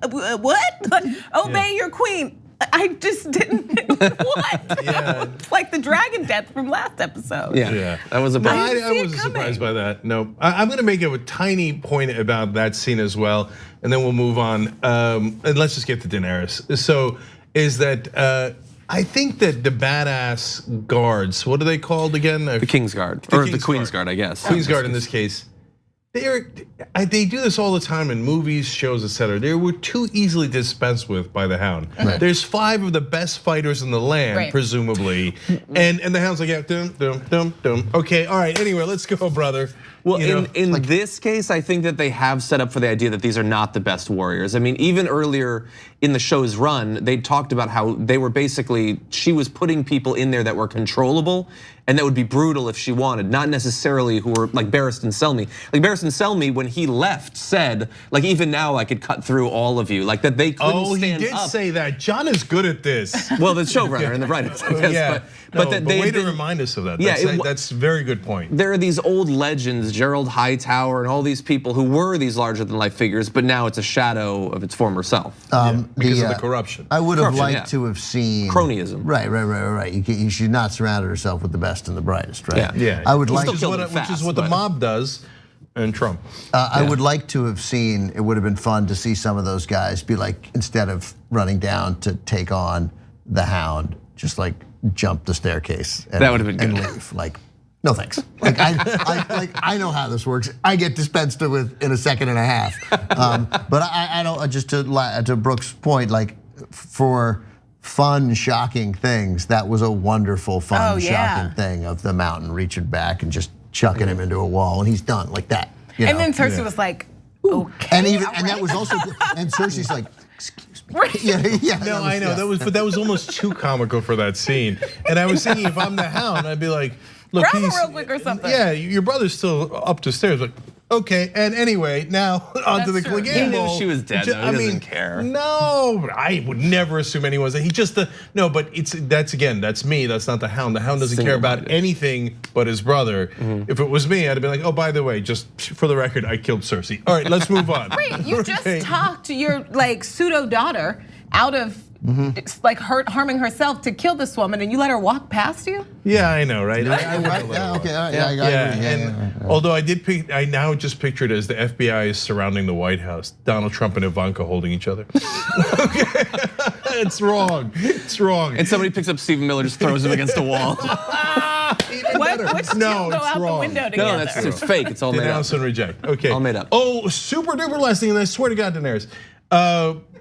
what? Like, obey your queen. I just didn't. What? It's like the dragon death from last episode. Yeah. That was a bit. I wasn't surprised by that. No, I'm gonna make a tiny point about that scene as well, and then we'll move on. And let's just get to Daenerys. So, is that I think that the badass guards, what are they called again? The King's Guard, or the Queen's Guard, I guess. Queen's Guard in this case. They do this all the time in movies, shows, etc. They were too easily dispensed with by the Hound. There's 5 of the best fighters in the land, presumably, and the Hound's like, yeah, dum. Okay, all right. Anyway, let's go, brother. Well, in this case, I think that they have set up for the idea that these are not the best warriors. I mean, even earlier in the show's run, they talked about how they were basically, she was putting people in there that were controllable and that would be brutal if she wanted, not necessarily who were like Barristan Selmy. Like Barristan Selmy, when he left, said, like, even now I could cut through all of you. Like that they couldn't stand up. He did say that. John is good at this. Well, the showrunner and the writers, I guess. But way to remind us of that. That's a very good point. There are these old legends, Gerald Hightower and all these people who were these larger than life figures, but now it's a shadow of its former self. Because of the corruption. I would have liked to have seen cronyism. Right. You should not surround herself with the best and the brightest, right? Yeah. I would like, which is what the mob does. And Trump. I would like to have seen, it would have been fun to see some of those guys be like, instead of running down to take on the Hound, just like jump the staircase. And, that would have been good. And leave. Like, no thanks. Like I know how this works. I get dispensed with in a second and a half. But I don't, just to Brooke's point, like for fun, shocking things, that was a wonderful, fun, shocking thing of the Mountain reaching back and just chucking him into a wall, and he's done like that. And then Cersei was like, okay. And that was also, and Cersei's like, excuse me. Yeah. No, I know that was almost too comical for that scene. And I was thinking, if I'm the Hound, I'd be like, look, grab him real quick or something. Yeah, your brother's still up the stairs. Like, okay, and anyway, now onto the game. He knew she was dead, though. He doesn't care. No, I would never assume anyone's. He just no, but that's me. That's not the Hound. The Hound doesn't care about anything but his brother. If it was me, I'd have been like, oh, by the way, just for the record, I killed Cersei. All right, let's move on. Wait, you just talked your like pseudo daughter out of like harming herself to kill this woman, and you let her walk past you? Yeah, I know, right? Although I now just pictured it as the FBI is surrounding the White House, Donald Trump and Ivanka holding each other. Okay, it's wrong. It's wrong. And somebody picks up Stephen Miller, just throws him against a wall. What's no, go out wrong. the window together? No, it's fake. It's all made up. Denounce and reject. Okay. All made up. Oh, super duper last thing, and I swear to God, Daenerys.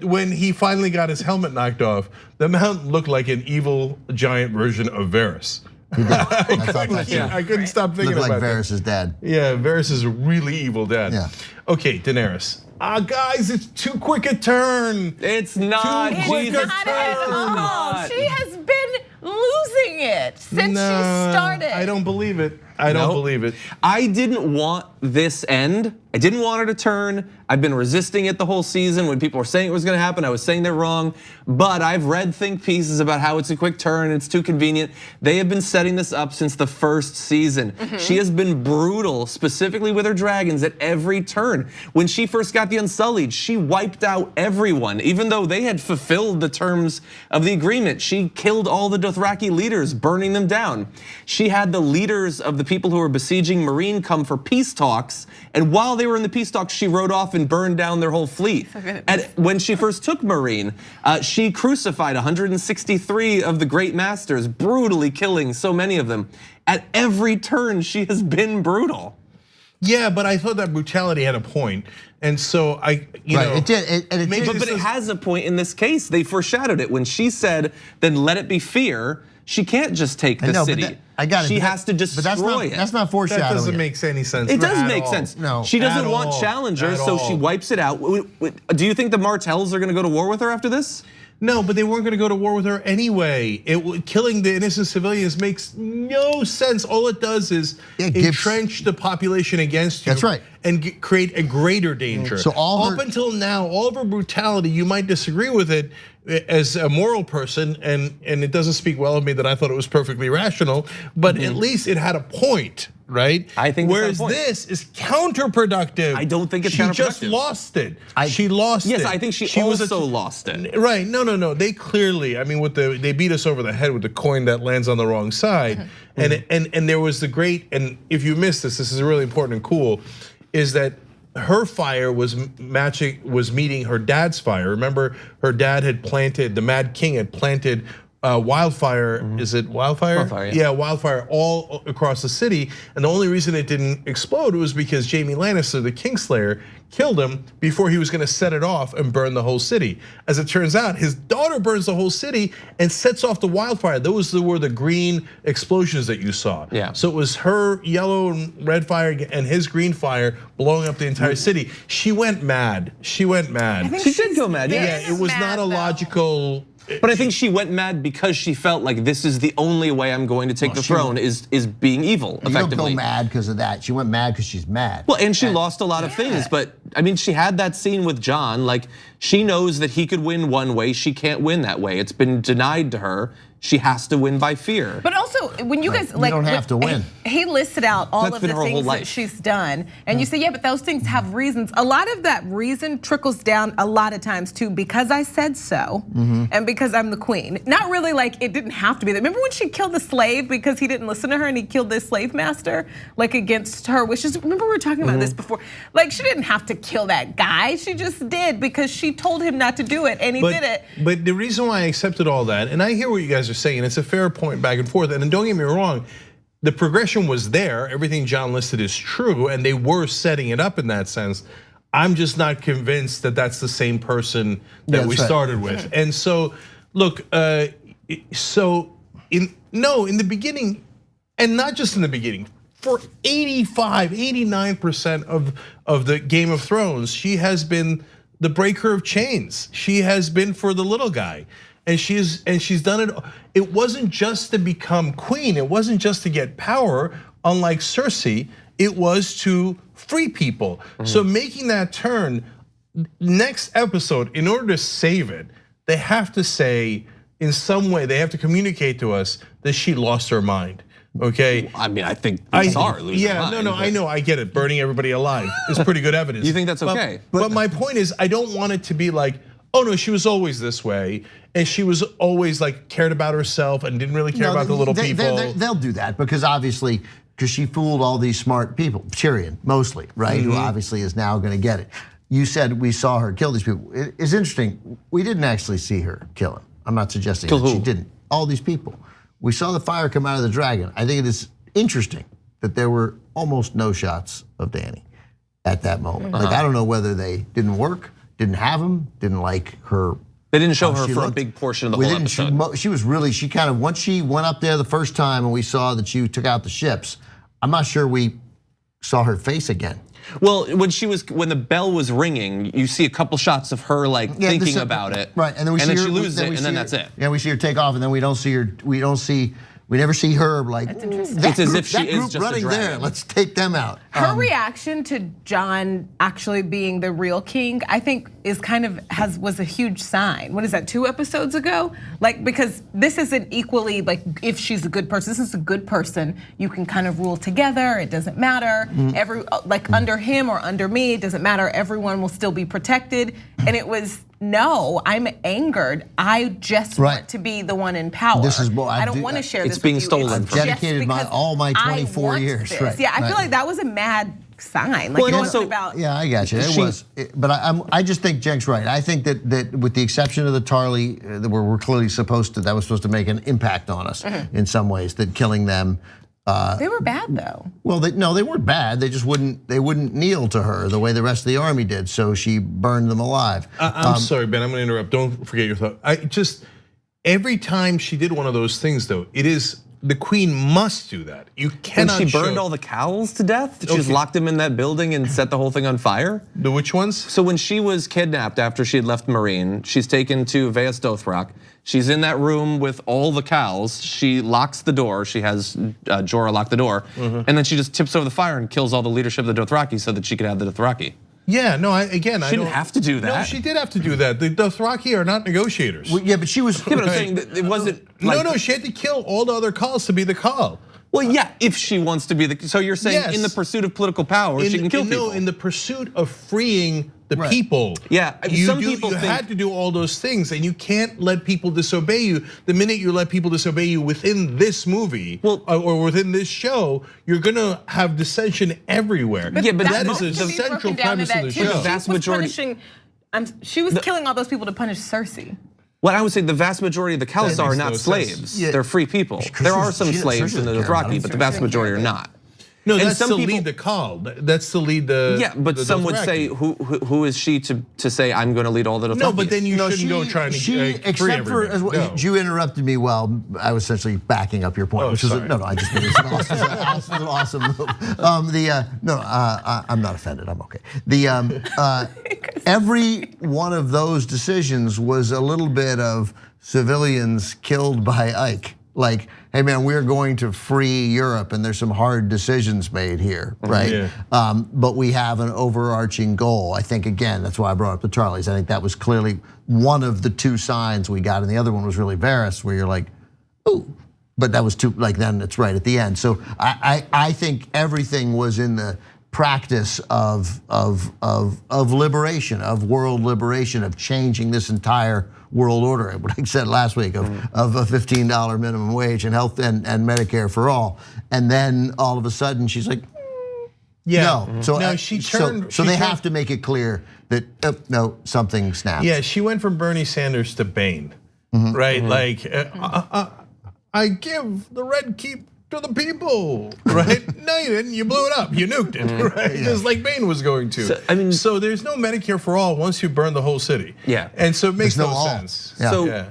when he finally got his helmet knocked off, the Mount looked like an evil giant version of Varys. He did. I thought that too. I couldn't stop thinking Looked about like that. Varys' dad. Yeah, Varys is a really evil dad. Yeah. Okay, Daenerys. Guys, it's too quick a turn. It's not. Too quick Jesus a Not turn. at all. She has been losing it since she started. I don't believe it. I don't Nope. believe it. I didn't want this end. I didn't want her to turn. I've been resisting it the whole season. When people were saying it was gonna happen, I was saying they're wrong. But I've read think pieces about how it's a quick turn, it's too convenient. They have been setting this up since the first season. She has been brutal, specifically with her dragons at every turn. When she first got the Unsullied, she wiped out everyone. Even though they had fulfilled the terms of the agreement, she killed all the Dothraki leaders, burning them down. She had the leaders of the people who were besieging Marine come for peace talks, and while they were in the peace talks, she rode off and burned down their whole fleet. And when she first took Marine, she crucified 163 of the great masters, brutally killing so many of them. At every turn, she has been brutal. Yeah, but I thought that brutality had a point, and so you know, it did. But it has a point in this case. They foreshadowed it when she said, "Then let it be fear." She can't just take the city. I got it. She has to destroy it. That's not foreshadowing. That doesn't make any sense. It does at make all. sense. No. She doesn't At want all. challengers, At so she all. wipes it out. Do you think the Martells are going to go to war with her after this? No, but they weren't going to go to war with her anyway. Killing the innocent civilians makes no sense. All it does is entrench the population against you. That's right. And create a greater danger. So up until now, all of her brutality, you might disagree with it as a moral person, and it doesn't speak well of me that I thought it was perfectly rational, but at least it had a point, right? I think. Whereas this is counterproductive. I don't think it's she counterproductive. She just lost it. She lost it. Yes, I think she also lost it. Right? No. They clearly, I mean, they beat us over the head with the coin that lands on the wrong side, and there was the great. And if you missed this is really important and cool, is that her fire was meeting her dad's fire. Remember, her dad had planted, the Mad King had planted wildfire. Is it wildfire? Wildfire, yeah. Yeah, wildfire all across the city. And the only reason it didn't explode was because Jaime Lannister, the Kingslayer, killed him before he was gonna set it off and burn the whole city. As it turns out, his daughter burns the whole city and sets off the wildfire. Those were the green explosions that you saw. Yeah. So it was her yellow and red fire and his green fire blowing up the entire city. She went mad. She went mad. She did go mad. Yeah, it was not a logical. But I think she went mad because she felt like this is the only way I'm going to take the throne is being evil, effectively. You don't go mad because of that. She went mad because she's mad. Well, and she lost a lot of things, but I mean, she had that scene with Jon. Like, she knows that he could win one way, she can't win that way. It's been denied to her. She has to win by fear. But also, when you guys like, don't have to win. He listed out all That's of been the her whole things life. that she's done, and you say, yeah, but those things have reasons. A lot of that reason trickles down a lot of times to because I said so, and because I'm the queen. Not really like it didn't have to be that. Remember when she killed the slave because he didn't listen to her and he killed the slave master, like against her wishes. Remember we were talking about this before. Like she didn't have to kill that guy. She just did because she told him not to do it, and he did it. But the reason why I accepted all that, and I hear what you guys are saying, it's a fair point back and forth. And don't get me wrong, the progression was there. Everything Jon listed is true, and they were setting it up in that sense. I'm just not convinced that that's the same person that we started with. And so, look, in the beginning, and not just in the beginning, for 85, 89% of the Game of Thrones, she has been the breaker of chains. She has been for the little guy. And she's done it. It wasn't just to become queen. It wasn't just to get power, unlike Cersei. It was to free people. So making that turn, next episode, in order to save it, they have to say, in some way, they have to communicate to us that she lost her mind. Okay. I mean, I think we saw her lose her mind. I know, I get it. Burning everybody alive is pretty good evidence. You think that's okay? But my point is, I don't want it to be like, oh no, she was always this way, and she was always like cared about herself and didn't really care about the little people. They'll do that because obviously, because she fooled all these smart people, Tyrion mostly, right? Who obviously is now going to get it. You said we saw her kill these people. It's interesting. We didn't actually see her kill him. I'm not suggesting that she didn't. All these people. We saw the fire come out of the dragon. I think it is interesting that there were almost no shots of Dany at that moment. Like I don't know whether they didn't work. didn't have him, didn't like her. They didn't show her for a big portion of the whole episode. She was really, she kind of, once she went up there the first time and we saw that she took out the ships, I'm not sure we saw her face again. Well, when the bell was ringing, you see a couple shots of her like thinking about it. Right, and then she loses it, and then that's it. Yeah, we see her take off, and then we don't see her. We never see her like. That's interesting. It's as if she is group just running a dragon. there. Let's take them out. Her reaction to John actually being the real king, I think, is was a huge sign. What is that? 2 episodes ago? Like, because this isn't equally like if she's a good person. This is a good person. You can kind of rule together. It doesn't matter. Under him or under me, it doesn't matter. Everyone will still be protected. And it was. No, I'm angered. I just want to be the one in power. This is what I don't want to share this. It's being with you. stolen. I've dedicated all my 24 years. Right. Yeah, I feel like that was a mad sign. Like, well, also, yeah, I got you. It was, but I just think Jenk's right. I think that with the exception of the Tarly, that we're clearly that was supposed to make an impact on us in some ways. That killing them. They were bad though. Well, no, they weren't bad. They just wouldn't kneel to her the way the rest of the army did. So she burned them alive. I'm sorry, Ben. I'm going to interrupt. Don't forget your thought. Every time she did one of those things, though, it is the queen must do that. You cannot. When she burned all the cows to death, she just locked them in that building and set the whole thing on fire. The which ones? So when she was kidnapped after she had left Marine, she's taken to Vaes Dothrak. She's in that room with all the cows. She locks the door. She has Jorah lock the door, and then she just tips over the fire and kills all the leadership of the Dothraki so that she could have the Dothraki. Yeah, no, I She didn't have to do that. No, she did have to do that. The Dothraki are not negotiators. Well, yeah, but she was. Yeah, but I'm saying that it wasn't. No, she had to kill all the other Khals to be the Khal. Well, yeah, if she wants to be the. So you're saying in the pursuit of political power, she can kill people. No, in the pursuit of freeing the people. Yeah, some people you had to do all those things, and you can't let people disobey you. The minute you let people disobey you within this movie or within this show, you're gonna have dissension everywhere. But that is a central premise of the show. The vast majority. She was killing all those people to punish Cersei. Well, I would say the vast majority of the Khals are not slaves. They're free people. There are some slaves in the Dothraki, but the vast majority are not. No, that's to lead the Khal. That's to lead the. Yeah, but some would say, who is she to say I'm going to lead all the Dothraki? No, but then you shouldn't go trying to free everybody. You interrupted me while I was essentially backing up your point, which is I just think it's an awesome move. I'm not offended. I'm okay. Every one of those decisions was a little bit of civilians killed by Ike. Like, hey man, we're going to free Europe and there's some hard decisions made here, right? Yeah. But we have an overarching goal. I think, again, that's why I brought up the Tarlys. I think that was clearly one of the 2 signs we got, and the other one was really Varys, where you're like, ooh. But that was too, like then it's right at the end. So I think everything was in the practice of liberation, of world liberation, of changing this entire world order. What I said last week of a $15 minimum wage and health and Medicare for all. And then all of a sudden she's like, no. So she turned. So they have to make it clear that no, something snapped. Yeah, she went from Bernie Sanders to Bane, right? Like, I give the Red Keep to the people, right? No, you didn't. You blew it up. You nuked it, right? Just like Bane was going to. So there's no Medicare for all once you burn the whole city. Yeah, and so it makes no sense. Yeah. So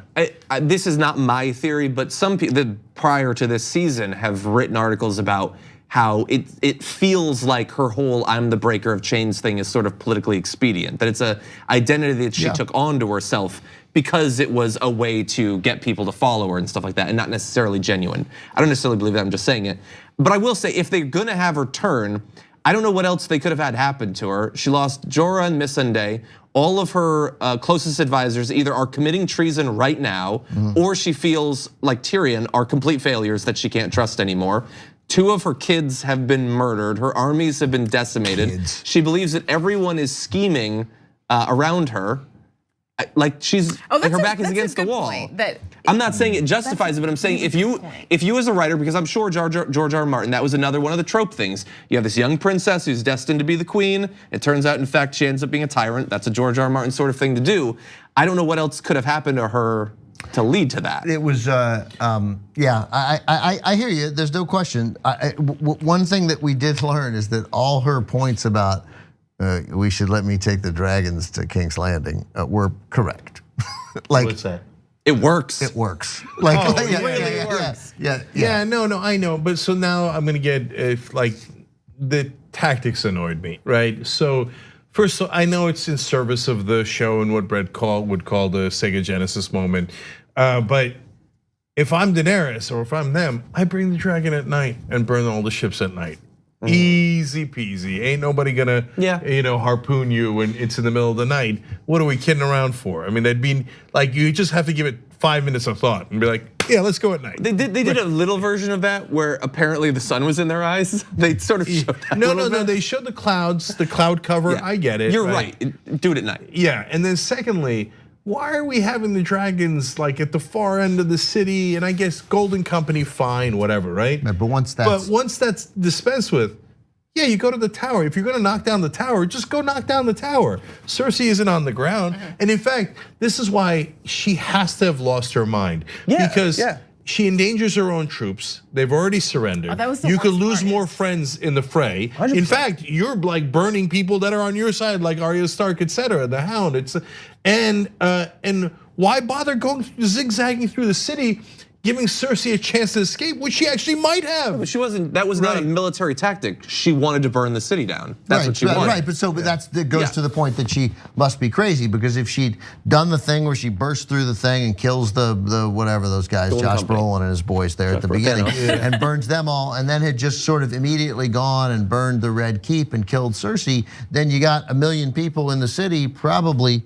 this is not my theory, but some people prior to this season have written articles about how it feels like her whole "I'm the breaker of chains" thing is sort of politically expedient. That it's a identity that she took onto herself because it was a way to get people to follow her and stuff like that, and not necessarily genuine. I don't necessarily believe that, I'm just saying it. But I will say, if they're gonna have her turn, I don't know what else they could have had happen to her. She lost Jorah and Missandei. All of her closest advisors either are committing treason right now, or she feels like Tyrion are complete failures that she can't trust anymore. 2 of her kids have been murdered. Her armies have been decimated. She believes that everyone is scheming around her. Like she's like her back is against the wall. I'm not saying it justifies it, but I'm saying if you as a writer, because I'm sure George R. Martin, that was another one of the trope things. You have this young princess who's destined to be the queen. It turns out, in fact, she ends up being a tyrant. That's a George R. Martin sort of thing to do. I don't know what else could have happened to her to lead to that. It was, yeah, I hear you. There's no question. One thing that we did learn is that all her points about we should let me take the dragons to King's Landing, we're correct. Like, What's that? It works. It works. Like, it really works. Yeah. No, I know. But so now I'm gonna get like the tactics annoyed me, right? So first, I know it's in service of the show and what Brett would call the Sega Genesis moment, but if I'm Daenerys or if I'm them, I bring the dragon at night and burn all the ships at night. Easy peasy. Ain't nobody gonna, harpoon you when it's in the middle of the night. What are we kidding around for? I mean, that'd be like you just have to give it 5 minutes of thought and be like, yeah, let's go at night. They did a little version of that where apparently the sun was in their eyes. They sort of showed that. No. They showed the clouds, the cloud cover. Yeah. I get it. You're right. Do it at night. Yeah, and then secondly, why are we having the dragons like at the far end of the city? And I guess Golden Company, fine, whatever, right? But once that's dispensed with, yeah, you go to the tower. If you're gonna knock down the tower, just go knock down the tower. Cersei isn't on the ground. And in fact, this is why she has to have lost her mind. Because she endangers her own troops. They've already surrendered. You could lose more friends in the fray. 100%. In fact, you're like burning people that are on your side, like Arya Stark, etc. The Hound. And why bother going zigzagging through the city, giving Cersei a chance to escape, which she actually might have. But she wasn't. That was not a military tactic. She wanted to burn the city down. That's what she wanted. Right, but that goes to the point that she must be crazy, because if she'd done the thing where she bursts through the thing and kills the whatever those guys, Josh Brolin and his boys there at the beginning, and burns them all, and then had just sort of immediately gone and burned the Red Keep and killed Cersei, then you got 1 million people in the city probably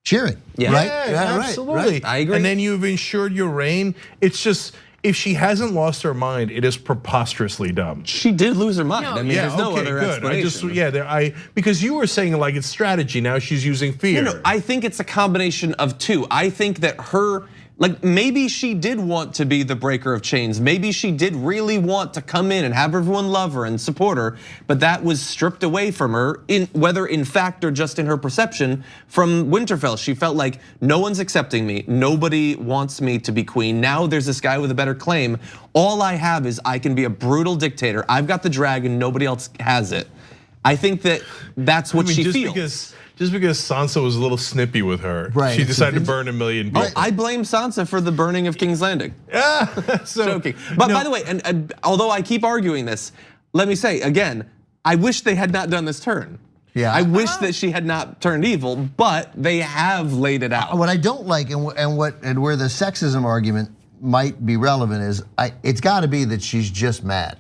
cheering, right? Yeah, absolutely. Right. I agree. And then you've ensured your reign. It's just, if she hasn't lost her mind, it is preposterously dumb. She did lose her mind. I mean, there's no other explanation. Because you were saying like it's strategy. Now she's using fear. No, I think it's a combination of two. I think that like maybe she did want to be the breaker of chains. Maybe she did really want to come in and have everyone love her and support her, but that was stripped away from her, whether in fact or just in her perception, from Winterfell. She felt like no one's accepting me, nobody wants me to be queen. Now there's this guy with a better claim. All I have is I can be a brutal dictator. I've got the dragon, nobody else has it. I think that's what she feels. Just because Sansa was a little snippy with her, right. She decided to burn 1 million people. I blame Sansa for the burning of King's Landing. Joking. But by the way, and although I keep arguing this, let me say again, I wish they had not done this turn. Yeah. I wish that she had not turned evil, but they have laid it out. What I don't like, and where the sexism argument might be relevant is, it's got to be that she's just mad.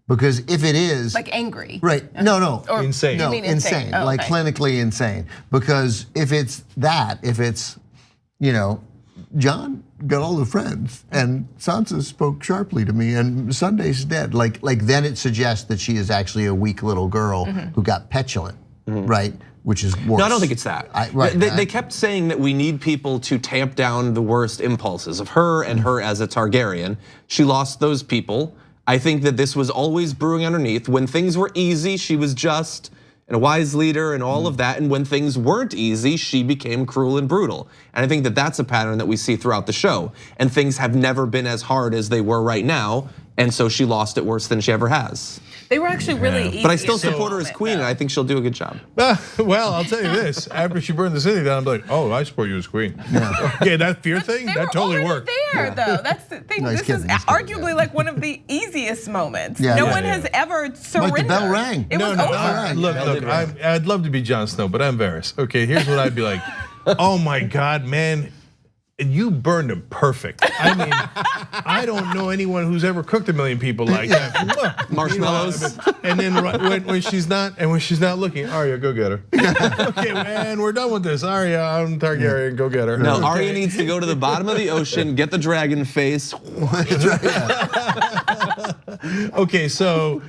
Because if it is like angry, right? No, or insane. No, insane, oh, like clinically insane. Because if it's Jon got all the friends, and Sansa spoke sharply to me, and Sunday's dead. Like then it suggests that she is actually a weak little girl who got petulant, right? Which is worse. No, I don't think it's that. They kept saying that we need people to tamp down the worst impulses of her and her as a Targaryen. She lost those people. I think that this was always brewing underneath. When things were easy, she was just and a wise leader and all of that. And when things weren't easy, she became cruel and brutal. And I think that that's a pattern that we see throughout the show. And things have never been as hard as they were right now. And so she lost it worse than she ever has. They were actually really easy. But I still support her as queen, and I think she'll do a good job. Well, I'll tell you this: after she burned the city down, I'm like, oh, I support you as queen. Okay, that fear thing, that totally worked. There, though, that's the thing. This is arguably like one of the easiest moments. No one has ever surrendered. Like the bell rang. It was over. Look, I'd love to be Jon Snow, but I'm Varys. Okay, here's what I'd be like. Oh my God, man. You burned him perfect. I mean, I don't know anyone who's ever cooked 1 million people like that. Marshmallows. And then when she's not looking, Arya, go get her. Okay, man, we're done with this. Arya, I'm Targaryen, go get her. No, Arya needs to go to the bottom of the ocean, get the dragon face. Okay, so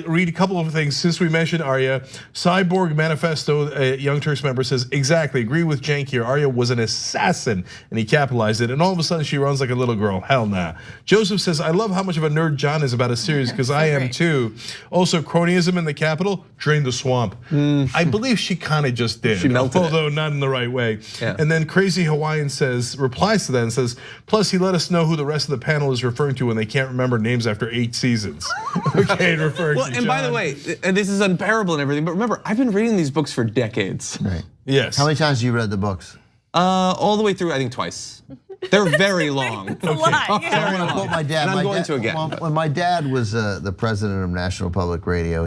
read a couple of things since we mentioned Arya. Cyborg Manifesto, a Young Turks member, says exactly. Agree with Cenk here. Arya was an assassin, and he capitalized it. And all of a sudden, she runs like a little girl. Hell nah. Joseph says, I love how much of a nerd Jon is about a series because I am too. Also, cronyism in the Capitol drained the swamp. I believe she kind of just did, she melted although not in the right way. Yeah. And then Crazy Hawaiian replies to that and says, plus he let us know who the rest of the panel is referring to when they can't remember names after 8 seasons. cocaine referring to John. And by the way, and this is unbearable and everything, but remember, I've been reading these books for decades. Right. Yes. How many times have you read the books? All the way through, I think twice. They're very long. It's a lot, yeah. I'm gonna quote my dad. And I'm going to again. When my dad was the president of National Public Radio,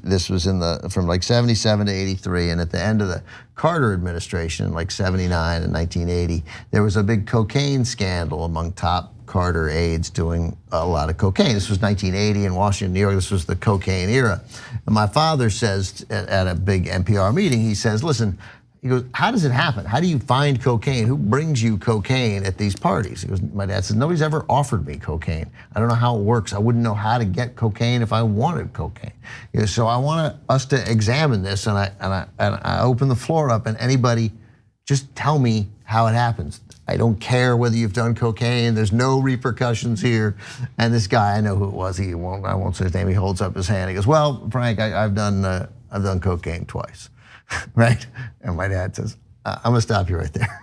this was from like 77 to 83, and at the end of the Carter administration, like 79 and 1980, there was a big cocaine scandal among top Carter aides doing a lot of cocaine. This was 1980 in Washington, New York. This was the cocaine era. And my father says at a big NPR meeting, he says, listen, he goes, how does it happen? How do you find cocaine? Who brings you cocaine at these parties? He goes, my dad says, nobody's ever offered me cocaine. I don't know how it works. I wouldn't know how to get cocaine if I wanted cocaine. He goes, so I want us to examine this, and I open the floor up, and anybody just tell me how it happens. I don't care whether you've done cocaine. There's no repercussions here. And this guy, I know who it was. I won't say his name. He holds up his hand. He goes, well, Frank, I've done cocaine twice. Right? And my dad says, I'm gonna stop you right there.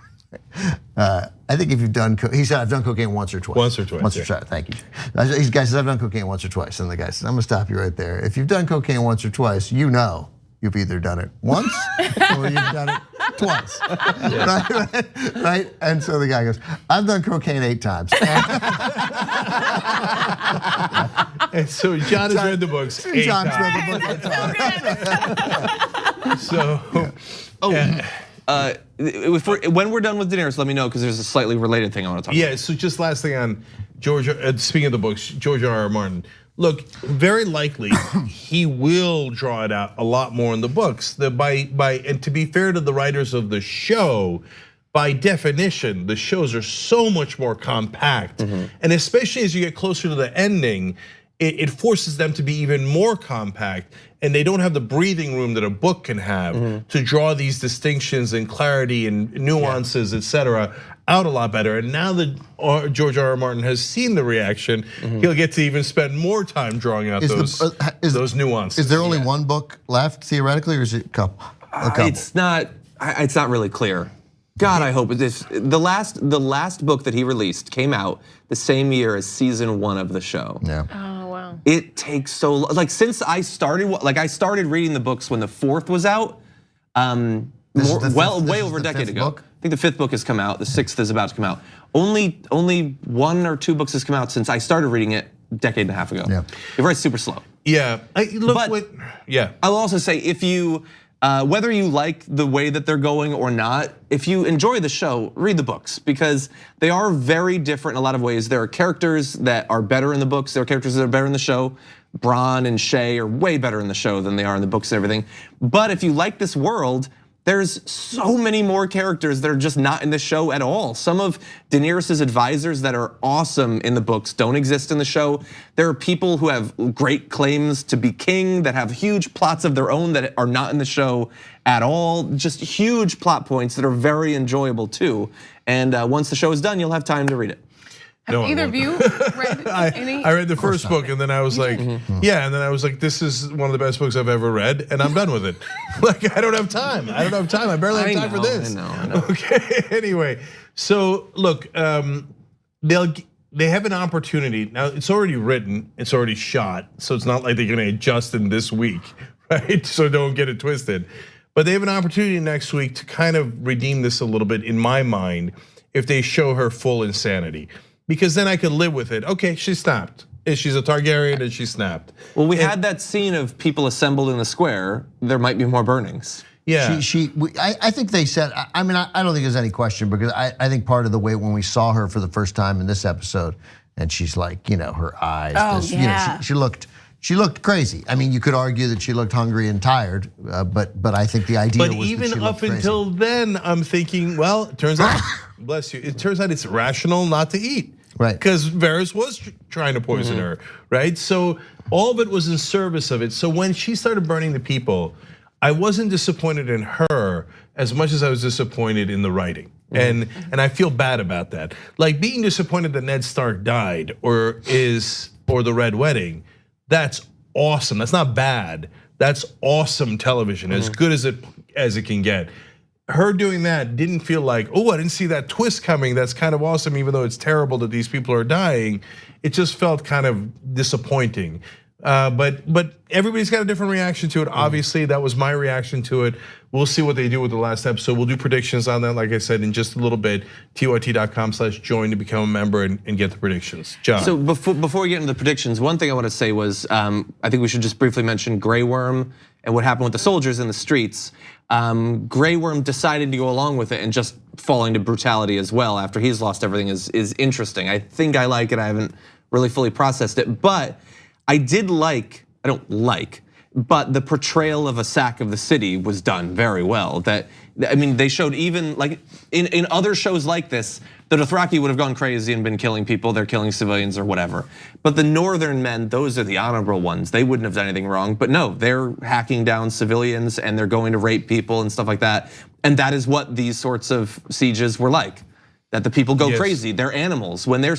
I think if you've done, he said, I've done cocaine once or twice. Once or twice. Once or twice, thank you. This guy says, I've done cocaine once or twice. And the guy says, I'm gonna stop you right there. If you've done cocaine once or twice, you know you've either done it once or you've done it twice. Right? And so the guy goes, I've done cocaine 8 times. And so John has read the books 8 John's times. read the book 8 times. So, when we're done with Daenerys, let me know, because there's a slightly related thing I want to talk about. yeah, so just last thing on George, speaking of the books, George R.R. Martin. Look, very likely he will draw it out a lot more in the books. And to be fair to the writers of the show, by definition, the shows are so much more compact. And especially as you get closer to the ending, it forces them to be even more compact, and they don't have the breathing room that a book can have to draw these distinctions and clarity and nuances, etc., out a lot better. And now that George R.R. Martin has seen the reaction, he'll get to even spend more time drawing out those nuances. Is there only one book left theoretically, or is it a couple? It's not really clear. God, I hope it's the last book that he released came out the same year as season 1 of the show. Yeah. Oh wow. It takes so long. Like since I started reading the books when the 4th was out, way over a decade ago. Book? I think the 5th book has come out. The 6th is about to come out. Only 1 or 2 books has come out since I started reading it a decade and a half ago. Yeah. It writes super slow. Yeah, I'll also say if you. Whether you like the way that they're going or not, if you enjoy the show, read the books, because they are very different in a lot of ways. There are characters that are better in the books. There are characters that are better in the show. Bronn and Shay are way better in the show than they are in the books and everything. But if you like this world, there's so many more characters that are just not in the show at all. Some of Daenerys' advisors that are awesome in the books don't exist in the show. There are people who have great claims to be king that have huge plots of their own that are not in the show at all. Just huge plot points that are very enjoyable too. And once the show is done, you'll have time to read it. Have either of you read any? I read the first book, and then I was like, yeah, and then I was like, this is one of the best books I've ever read, and I'm done with it. Like, I don't have time. I barely have time for this. I know. Okay, anyway, so look, they have an opportunity. Now, it's already written, it's already shot, so it's not like they're gonna adjust in this week, right? So don't get it twisted. But they have an opportunity next week to kind of redeem this a little bit, in my mind, if they show her full insanity. Because then I could live with it. Okay, she snapped. She's a Targaryen and she snapped. Well, we had that scene of people assembled in the square. There might be more burnings. Yeah. I think they said, I mean, I don't think there's any question, because I think part of the way when we saw her for the first time in this episode, and she's like, her eyes, she looked crazy. I mean, you could argue that she looked hungry and tired, but I think the idea was that she looked crazy. But even up until then, I'm thinking, well, it turns out, bless you, it turns out it's rational not to eat. Right. Because Varys was trying to poison her, right? So all of it was in service of it. So when she started burning the people, I wasn't disappointed in her as much as I was disappointed in the writing. And I feel bad about that. Like being disappointed that Ned Stark died or the Red Wedding, that's awesome. That's not bad. That's awesome television, as good as it can get. Her doing that didn't feel like, oh, I didn't see that twist coming. That's kind of awesome, even though it's terrible that these people are dying. It just felt kind of disappointing. But everybody's got a different reaction to it. Obviously, that was my reaction to it. We'll see what they do with the last episode. We'll do predictions on that, like I said, in just a little bit. TYT.com/join to become a member and get the predictions. John. So before we get into the predictions, one thing I want to say was I think we should just briefly mention Grey Worm and what happened with the soldiers in the streets. Grey Worm decided to go along with it and just falling to brutality as well after he's lost everything is interesting. I think I like it. I haven't really fully processed it, but I don't like, but the portrayal of a sack of the city was done very well. They showed even like in other shows like this, the Dothraki would have gone crazy and been killing people. They're killing civilians or whatever. But the northern men, those are the honorable ones. They wouldn't have done anything wrong. But no, they're hacking down civilians and they're going to rape people and stuff like that. And that is what these sorts of sieges were like. That the people go crazy, they're animals. When you're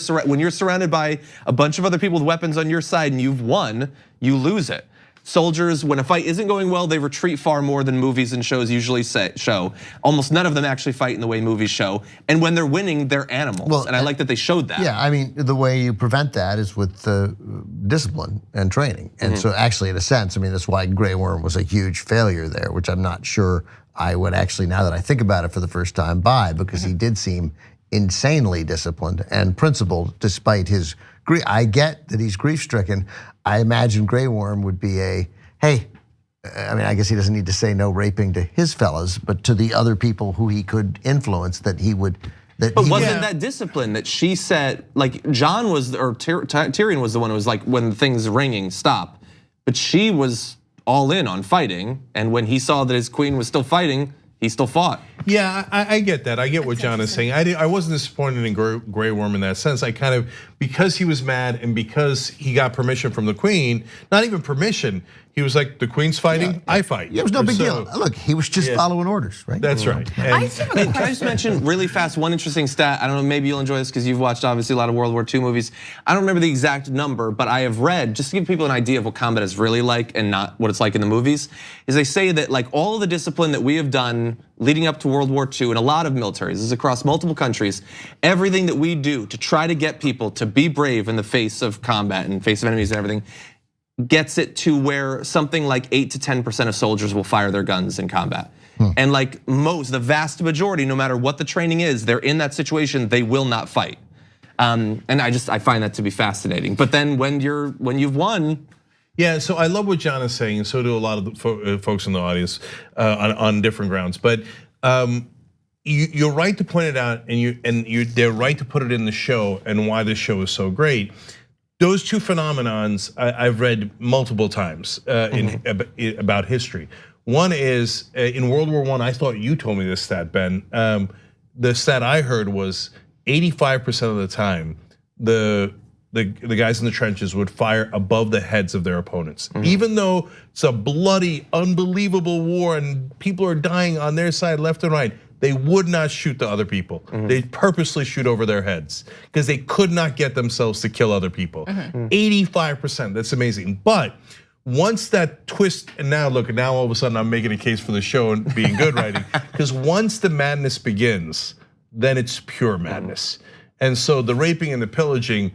surrounded by a bunch of other people with weapons on your side and you've won, you lose it. Soldiers, when a fight isn't going well, they retreat far more than movies and shows usually show. Almost none of them actually fight in the way movies show. And when they're winning, they're animals. And I like that they showed that. Yeah, I mean, the way you prevent that is with discipline and training. And so actually, in a sense, I mean, that's why Grey Worm was a huge failure there, which I'm not sure I would actually, now that I think about it for the first time, buy, because he did seem insanely disciplined and principled despite his grief. I get that he's grief-stricken. I imagine Grey Worm would be hey, I mean, I guess he doesn't need to say no raping to his fellas, but to the other people who he could influence, that he would. But wasn't that discipline that she said? Like Jon was, or Tyrion was the one who was like, when the thing's ringing, stop. But she was all in on fighting, and when he saw that his queen was still fighting, he still fought. Yeah, I get that. I get what John is saying. I wasn't disappointed in Grey Worm in that sense. I kind of, because he was mad and because he got permission from the queen, not even permission, he was like, the queen's fighting, I fight. It was no big deal. Look, he was just following orders, right? That's right. I just have a question. Can I just mention really fast one interesting stat? I don't know, maybe you'll enjoy this because you've watched obviously a lot of World War II movies. I don't remember the exact number, but I have read, just to give people an idea of what combat is really like and not what it's like in the movies, is they say that like all of the discipline that we have done leading up to World War II in a lot of militaries, this is across multiple countries, everything that we do to try to get people to be brave in the face of combat and face of enemies and everything, gets it to where something like 8 to 10% of soldiers will fire their guns in combat. And like the vast majority, no matter what the training is, they're in that situation, they will not fight. And I find that to be fascinating. But then when you've won. Yeah, so I love what John is saying, and so do a lot of the folks in the audience on different grounds. But you're right to point it out, and they're right to put it in the show and why this show is so great. Those two phenomenons I've read multiple times about history. One is in World War I. I thought you told me this stat, Ben. The stat I heard was 85% of the time the guys in the trenches would fire above the heads of their opponents, even though it's a bloody, unbelievable war and people are dying on their side, left and right. They would not shoot the other people. They'd purposely shoot over their heads because they could not get themselves to kill other people. 85%, that's amazing. But once that twist, and now look, now all of a sudden I'm making a case for the show and being good writing, because once the madness begins, then it's pure madness. And so the raping and the pillaging,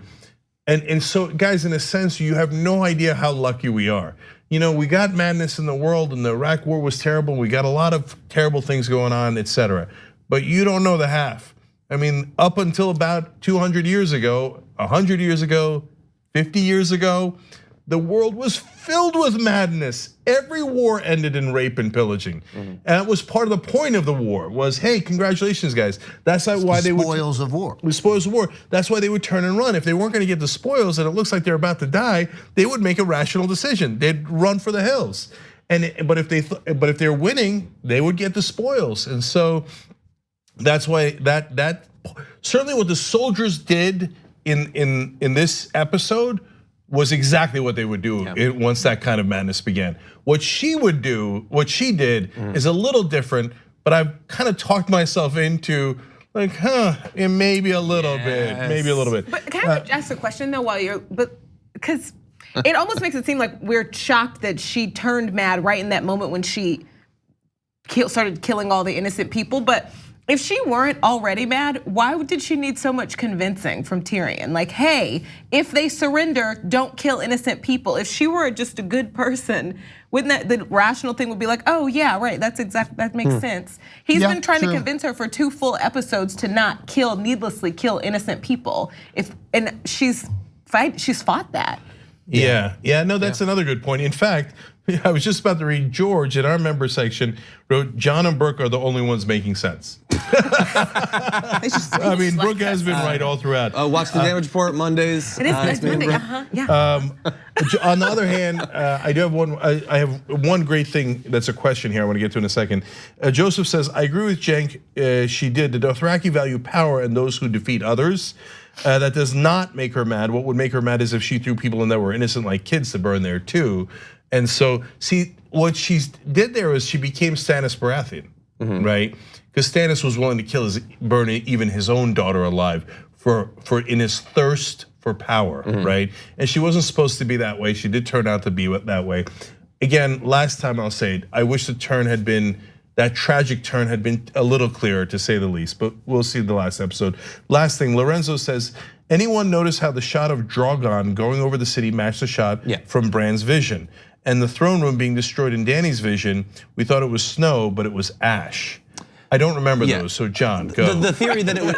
and so guys, in a sense, you have no idea how lucky we are. You know, we got madness in the world and the Iraq war was terrible. We got a lot of terrible things going on, etc. But you don't know the half. I mean, up until about 200 years ago, 100 years ago, 50 years ago, the world was filled with madness. Every war ended in rape and pillaging. And that was part of the point of the war was, hey, congratulations guys. That's why they would- spoils of war. The spoils of war. That's why they would turn and run. If they weren't gonna get the spoils and it looks like they're about to die, they would make a rational decision. They'd run for the hills. But if they're winning, they would get the spoils. And so that's why that certainly what the soldiers did in this episode was exactly what they would do once that kind of madness began. What she would do, what she did is a little different, but I've kind of talked myself into like, maybe a little bit, maybe a little bit. But can I ask a question though because it almost makes it seem like we're shocked that she turned mad right in that moment when she started killing all the innocent people, but if she weren't already mad, why did she need so much convincing from Tyrion? Like, hey, if they surrender, don't kill innocent people. If she were just a good person, wouldn't that the rational thing would be like, oh yeah, right, that makes sense. He's been trying to convince her for 2 full episodes to not needlessly kill innocent people. And she's fought that. Yeah, no, that's another good point. In fact, I was just about to read George in our member section wrote, John and Brooke are the only ones making sense. I mean, Brooke has been right all throughout. Watch the Damage Report Mondays. It is next Monday, yeah. On the other hand, I do have one. I have one great thing that's a question here I want to get to in a second. Joseph says, I agree with Cenk. She did. The Dothraki value power and those who defeat others. That does not make her mad. What would make her mad is if she threw people in that were innocent like kids to burn there too. And so, see, what she did there was she became Stannis Baratheon, right? Because Stannis was willing to burn even his own daughter alive for in his thirst for power, right? And she wasn't supposed to be that way. She did turn out to be that way. Again, last time I'll say it, I wish that tragic turn had been a little clearer, to say the least, but we'll see the last episode. Last thing, Lorenzo says, anyone notice how the shot of Drogon going over the city matched the shot from Bran's vision? And the throne room being destroyed in Dany's vision, we thought it was snow, but it was ash. I don't remember those, so John, go. The theory that it would,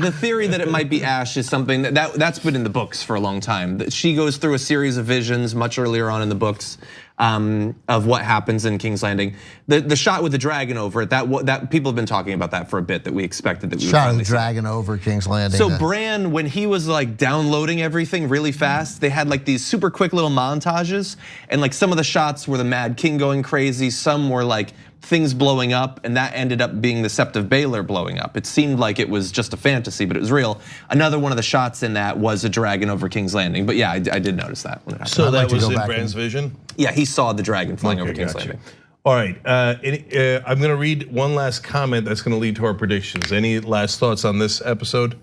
the theory that it might be ash is something that's been in the books for a long time. She goes through a series of visions much earlier on in the books of what happens in King's Landing. The shot with the dragon over it, that people have been talking about that for a bit, that we expected that we would shot of the dragon over King's Landing. So Bran, when he was like downloading everything really fast, they had like these super quick little montages, and like some of the shots were the Mad King going crazy, some were like things blowing up, and that ended up being the Sept of Baelor blowing up. It seemed like it was just a fantasy, but it was real. Another one of the shots in that was a dragon over King's Landing. But yeah, I did notice that when it happened. So that was in Bran's vision? Yeah, he saw the dragon flying over King's Landing. All right, I'm gonna read one last comment that's gonna lead to our predictions. Any last thoughts on this episode?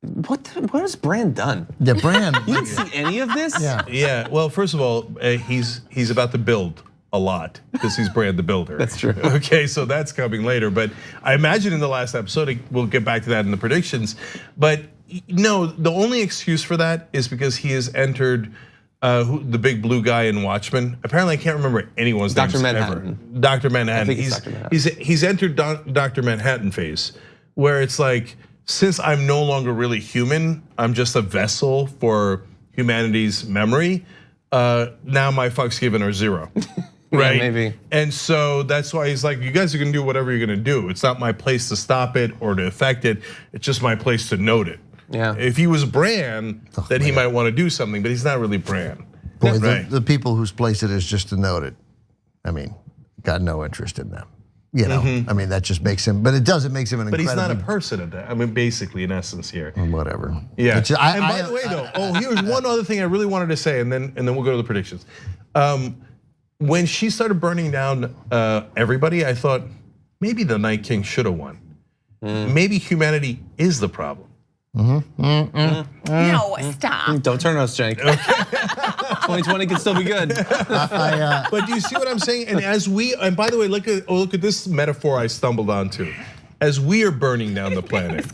What has Bran done? Yeah, Bran. You didn't see any of this? Yeah, well, first of all, he's about to build a lot because he's Bran the Builder. That's true. Okay, so that's coming later. But I imagine in the last episode, we'll get back to that in the predictions. But no, the only excuse for that is because he has entered the big blue guy in Watchmen. Apparently, I can't remember anyone's name. Dr. Manhattan. Ever. Dr. Manhattan. I think he's Dr. Manhattan. He's entered Dr. Manhattan phase, where it's like, since I'm no longer really human, I'm just a vessel for humanity's memory. Now my fucks given are 0. Right, yeah, maybe. And so that's why he's like, you guys are gonna do whatever you're gonna do. It's not my place to stop it or to affect it. It's just my place to note it. Yeah. If he was Bran, then he might want to do something, but he's not really Bran. Boy, the people whose place it is just to note it, I mean, got no interest in them. You know, I mean, that just makes him, but it makes him an incredible. But he's not a person at that. I mean, basically, in essence here. Whatever. Yeah. And by the way, though, here's one other thing I really wanted to say, and then we'll go to the predictions. When she started burning down everybody, I thought maybe the Night King should have won. Maybe humanity is the problem. No, stop. Don't turn on us, Cenk. 2020 can still be good. But do you see what I'm saying? And by the way, look at this metaphor I stumbled onto. As we are burning down the planet,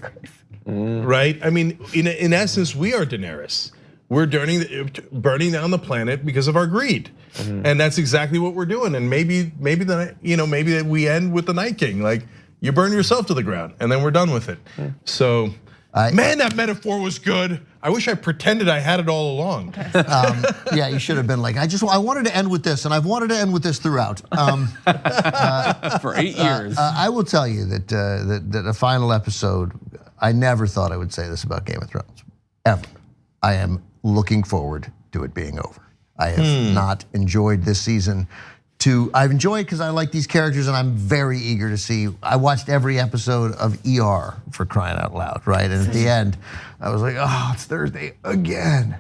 right? I mean, in essence, we are Daenerys. We're burning down the planet because of our greed, and that's exactly what we're doing. And maybe we end with the Night King, like you burn yourself to the ground, and then we're done with it. So. Man, that metaphor was good. I wish I pretended I had it all along. Yeah, you should have been like, I wanted to end with this, and I've wanted to end with this throughout. For 8 years. I will tell you that a final episode, I never thought I would say this about Game of Thrones, ever. I am looking forward to it being over. I have not enjoyed this season. I've enjoyed because I like these characters and I'm very eager to see. I watched every episode of ER, for crying out loud, right? And at the end, I was like, oh, it's Thursday again.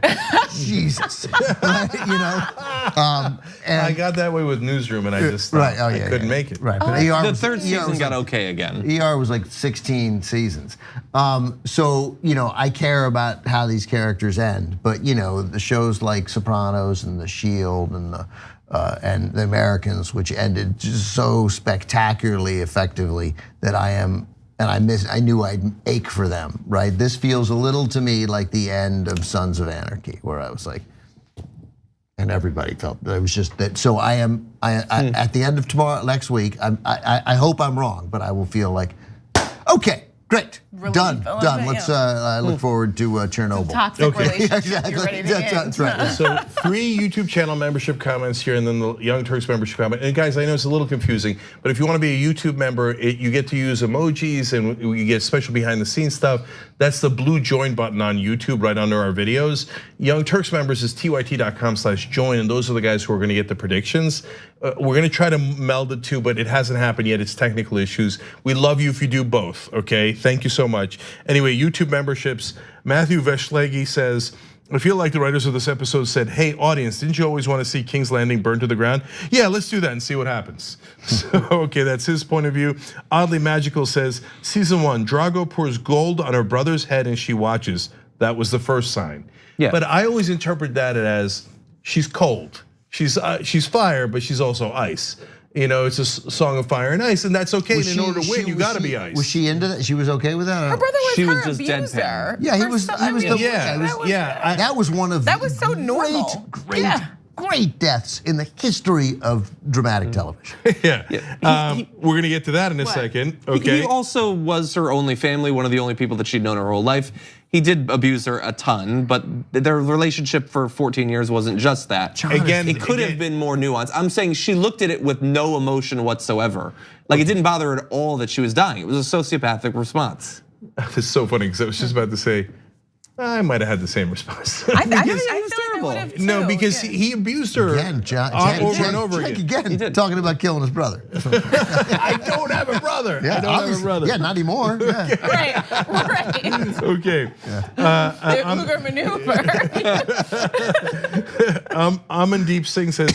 Jesus, right? You know. And I got that way with Newsroom, and I just I couldn't make it. Right, but the third season got okay again. ER was like 16 seasons. So I care about how these characters end, but the shows like Sopranos and The Shield and the and the Americans, which ended just so spectacularly effectively that I knew I'd ache for them, right? This feels a little to me like the end of Sons of Anarchy, where I was like, and everybody felt it was just that. So I at the end of next week, I hope I'm wrong, but I will feel like, okay, great, done. Let's look forward to Chernobyl. Toxic relationship. Exactly. You're ready to That's right. So 3 YouTube channel membership comments here, and then the Young Turks membership comment. And guys, I know it's a little confusing, but if you want to be a YouTube member, you get to use emojis and you get special behind the scenes stuff. That's the blue join button on YouTube right under our videos. Young Turks members is tyt.com/join, and those are the guys who are going to get the predictions. We're going to try to meld the two, but it hasn't happened yet. It's technical issues. We love you if you do both, okay? Thank you so much. Anyway, YouTube memberships. Matthew Veshlegi says, I feel like the writers of this episode said, hey, audience, didn't you always want to see King's Landing burned to the ground? Yeah, let's do that and see what happens. So, okay, that's his point of view. Oddly Magical says, season 1, Drago pours gold on her brother's head and she watches. That was the first sign. Yeah. But I always interpret that as she's cold. She's fire, but she's also ice. You know, it's a song of fire and ice, and that's okay. In order to win, you got to be ice. Was she into that? She was okay with that? Her brother was she her was just abuser. deadpan. Yeah, he was. That was one of that was so normal. Great deaths in the history of dramatic television. Yeah, we're gonna get to that in a second. Okay. He also was her only family, one of the only people that she'd known her whole life. He did abuse her a ton, but their relationship for 14 years wasn't just that. Again, it could have been more nuanced. I'm saying she looked at it with no emotion whatsoever. Like it didn't bother her at all that she was dying. It was a sociopathic response. It's so funny because I was just about to say, I might have had the same response. I feel like I would have too. No, because he abused her over and over again. Talking about killing his brother. I don't have a brother. Yeah, I don't have a brother. Yeah, not anymore. Yeah. Right. Okay. The Luger maneuver. Amandeep Singh says,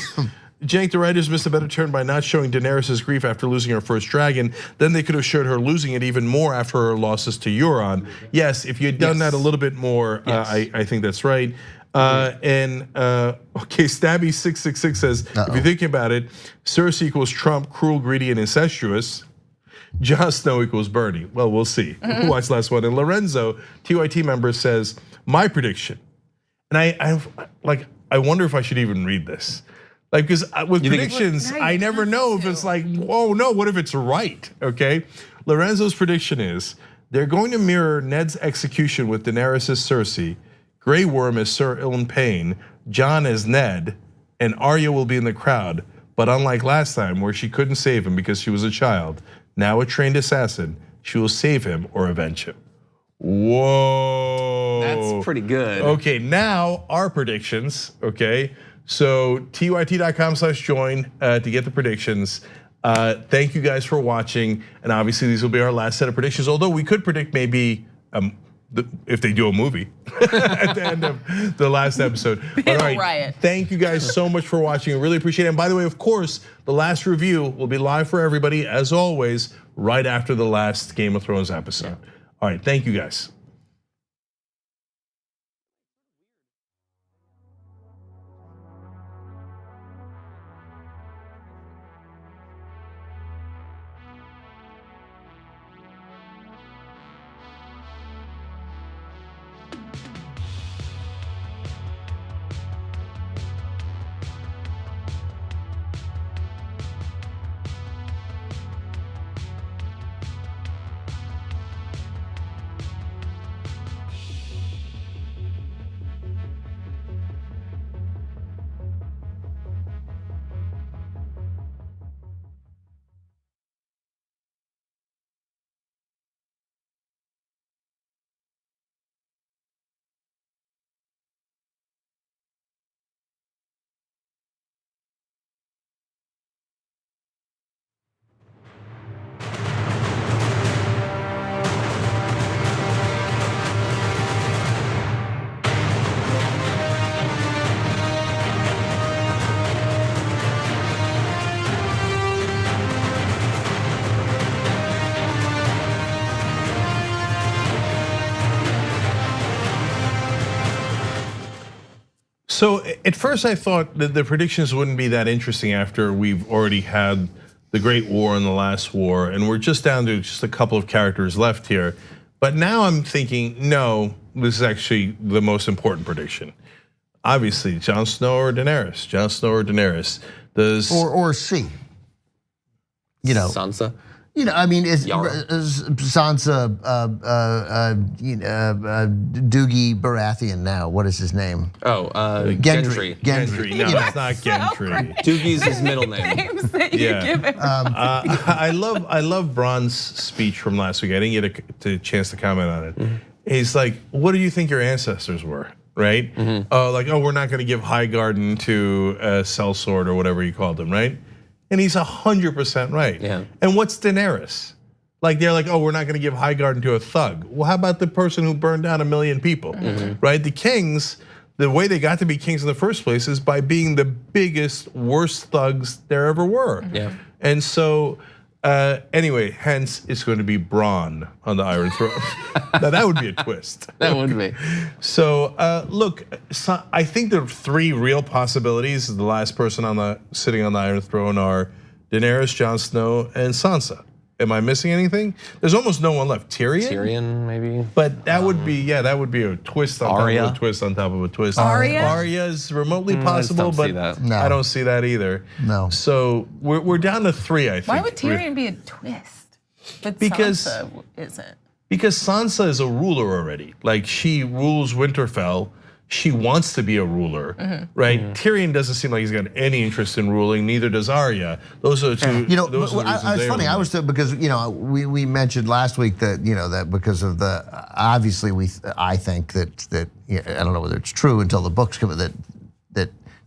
Jank, the writers missed a better turn by not showing Daenerys' grief after losing her first dragon. Then they could have showed her losing it even more after her losses to Euron. Yes, if you had done that a little bit more, I think that's right. Okay, Stabby666 says, if you're thinking about it, Cersei equals Trump, cruel, greedy, and incestuous. Jon Snow equals Bernie. Well, we'll see. We'll watch the last one. And Lorenzo, TYT member, says, my prediction. And I wonder if I should even read this. Like, because with predictions, I never know if it's like, oh no, what if it's right, okay? Lorenzo's prediction is, they're going to mirror Ned's execution with Daenerys as Cersei, Grey Worm as Sir Ilyn Payne, Jon as Ned, and Arya will be in the crowd. But unlike last time, where she couldn't save him because she was a child, now a trained assassin, she will save him or avenge him. Whoa. That's pretty good. Okay, now our predictions, okay? So tyt.com/join to get the predictions. Thank you guys for watching, and obviously these will be our last set of predictions. Although we could predict maybe if they do a movie at the end of the last episode. All right, thank you guys so much for watching. I really appreciate it. And by the way, of course, the last review will be live for everybody as always right after the last Game of Thrones episode. All right, thank you guys. So at first I thought that the predictions wouldn't be that interesting after we've already had the Great War and the Last War, and we're just down to just a couple of characters left here. But now I'm thinking, no, this is actually the most important prediction. Obviously, Jon Snow or Daenerys. Jon Snow or Daenerys. Or C. You know, Sansa. You know, I mean, is Yara. Sansa, Doogie Baratheon now? What is his name? Oh, Gendry. Gendry. No, it's not Gendry. Doogie's his middle name. Names that you Yeah. give him. I love Bronn's speech from last week. I didn't get a chance to comment on it. He's like, "What do you think your ancestors were?" Right? Like, we're not going to give Highgarden to Sellsword or whatever he called him, right? And he's 100% right. Yeah. And what's Daenerys? Like they're like, we're not going to give Highgarden to a thug. Well, how about the person who burned down 1 million people, right? The kings, the way they got to be kings in the first place is by being the biggest, worst thugs there ever were. Yeah. And so, anyway, hence it's going to be Bronn on the Iron Throne. Now that would be a twist. That would be. So look, I think there are 3 real possibilities. The last person sitting on the Iron Throne are Daenerys, Jon Snow, and Sansa. Am I missing anything? There's almost no one left. Tyrion? Tyrion, maybe. But that would be, that would be a twist on top of a twist on top of a twist. Arya? Arya is remotely I possible, just don't but see that. No. I don't see that either. No. So we're down to 3, I think. Why would Tyrion be a twist? But Because- Sansa isn't. Because Sansa is a ruler already. Like she rules Winterfell. She wants to be a ruler, right? Tyrion doesn't seem like he's got any interest in ruling. Neither does Arya. Those are the two. You know, those are the reasons it's they funny. were I was because we mentioned last week that that because of the obviously I think that I don't know whether it's true until the books come that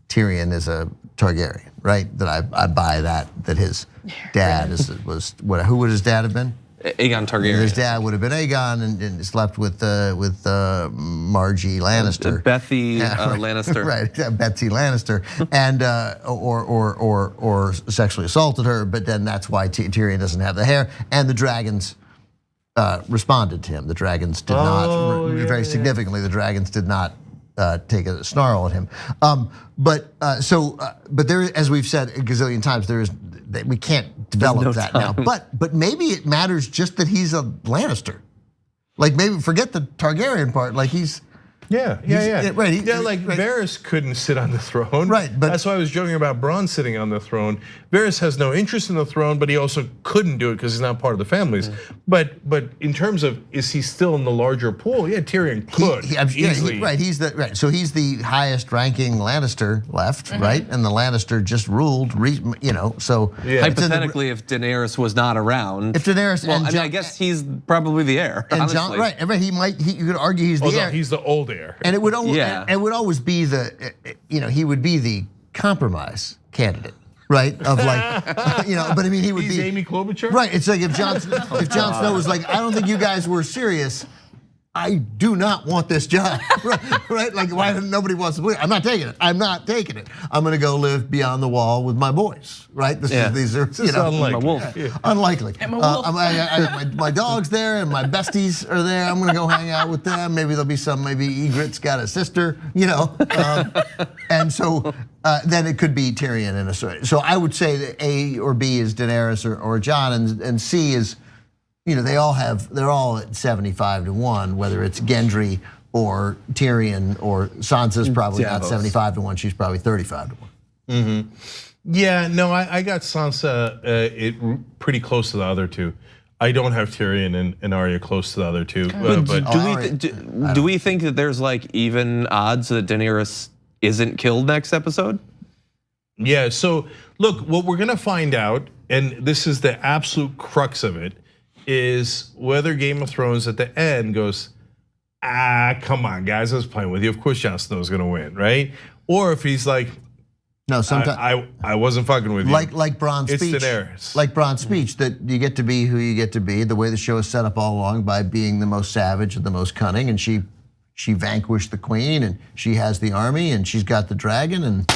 Tyrion is a Targaryen, right? That I buy that his dad was who would his dad have been? Aegon Targaryen. His dad would have been Aegon and slept with Margie Lannister. Bethy Lannister. Right, Betsy Lannister, and or sexually assaulted her. But then that's why Tyrion doesn't have the hair. And the dragons responded to him. The dragons did not, very significantly. The dragons did not take a snarl at him. But there, as we've said a gazillion times, we can't develop that now. But maybe it matters just that he's a Lannister. Like maybe forget the Targaryen part. Like he's. Yeah. Right. Like Varys couldn't sit on the throne. Right, but that's why I was joking about Bronn sitting on the throne. Varys has no interest in the throne, but he also couldn't do it because he's not part of the families. But in terms of is he still in the larger pool? Yeah, Tyrion could easily. Right. So he's the highest ranking Lannister left, right? And the Lannister just ruled. So Hypothetically, if Daenerys was not around, if Daenerys, well, I guess he's probably the heir. And honestly. Right. You could argue he's the heir. He's the old heir. And it would always be he would be the compromise candidate, right? Of like, but I mean he would He's be Amy Klobuchar? Right. It's like if Jon Snow was like, I don't think you guys were serious. I do not want this job, right? Like why nobody wants to believe? I'm not taking it. I'm going to go live beyond the wall with my boys, right? These are unlikely. Unlikely. I'm a wolf. My dog's there and my besties are there. I'm going to go hang out with them. Maybe there'll be maybe Ygritte's got a sister, and so then it could be Tyrion in a sort. So I would say that A or B is Daenerys or Jon, and C is. They're all at 75-1, whether it's Gendry or Tyrion or Sansa's probably not 75-1, she's probably 35-1. Yeah, no, I got Sansa pretty close to the other two. I don't have Tyrion and Arya close to the other two. But do we think that there's like even odds that Daenerys isn't killed next episode? Yeah, so look, what we're gonna find out, and this is the absolute crux of it, is whether Game of Thrones at the end goes, come on, guys, I was playing with you. Of course, Jon Snow's gonna win, right? Or if he's like, no, sometimes I wasn't fucking with you. Like Bronn's speech. It's Daenerys. Like Bronn's speech that you get to be who you get to be. The way the show is set up all along by being the most savage and the most cunning, and she vanquished the queen, and she has the army, and she's got the dragon, and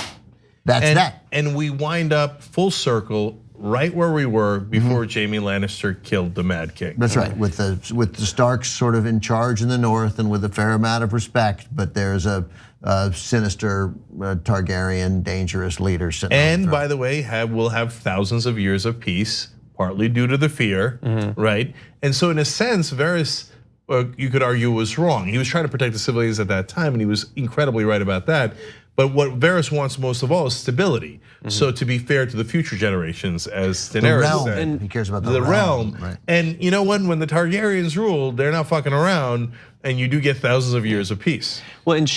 that's that. And we wind up full circle right where we were before Jaime Lannister killed the Mad King. That's right, with the Starks sort of in charge in the north and with a fair amount of respect, but there's a sinister Targaryen, dangerous leader sitting on the throne. By the way, we'll have thousands of years of peace, partly due to the fear, right? And so in a sense, Varys, you could argue, was wrong. He was trying to protect the civilians at that time, and he was incredibly right about that. But what Varys wants most of all is stability. So to be fair to the future generations, as Daenerys said, and he cares about the realm. Right. And you know what? When the Targaryens ruled, they're not fucking around, and you do get thousands of years of peace. Well, and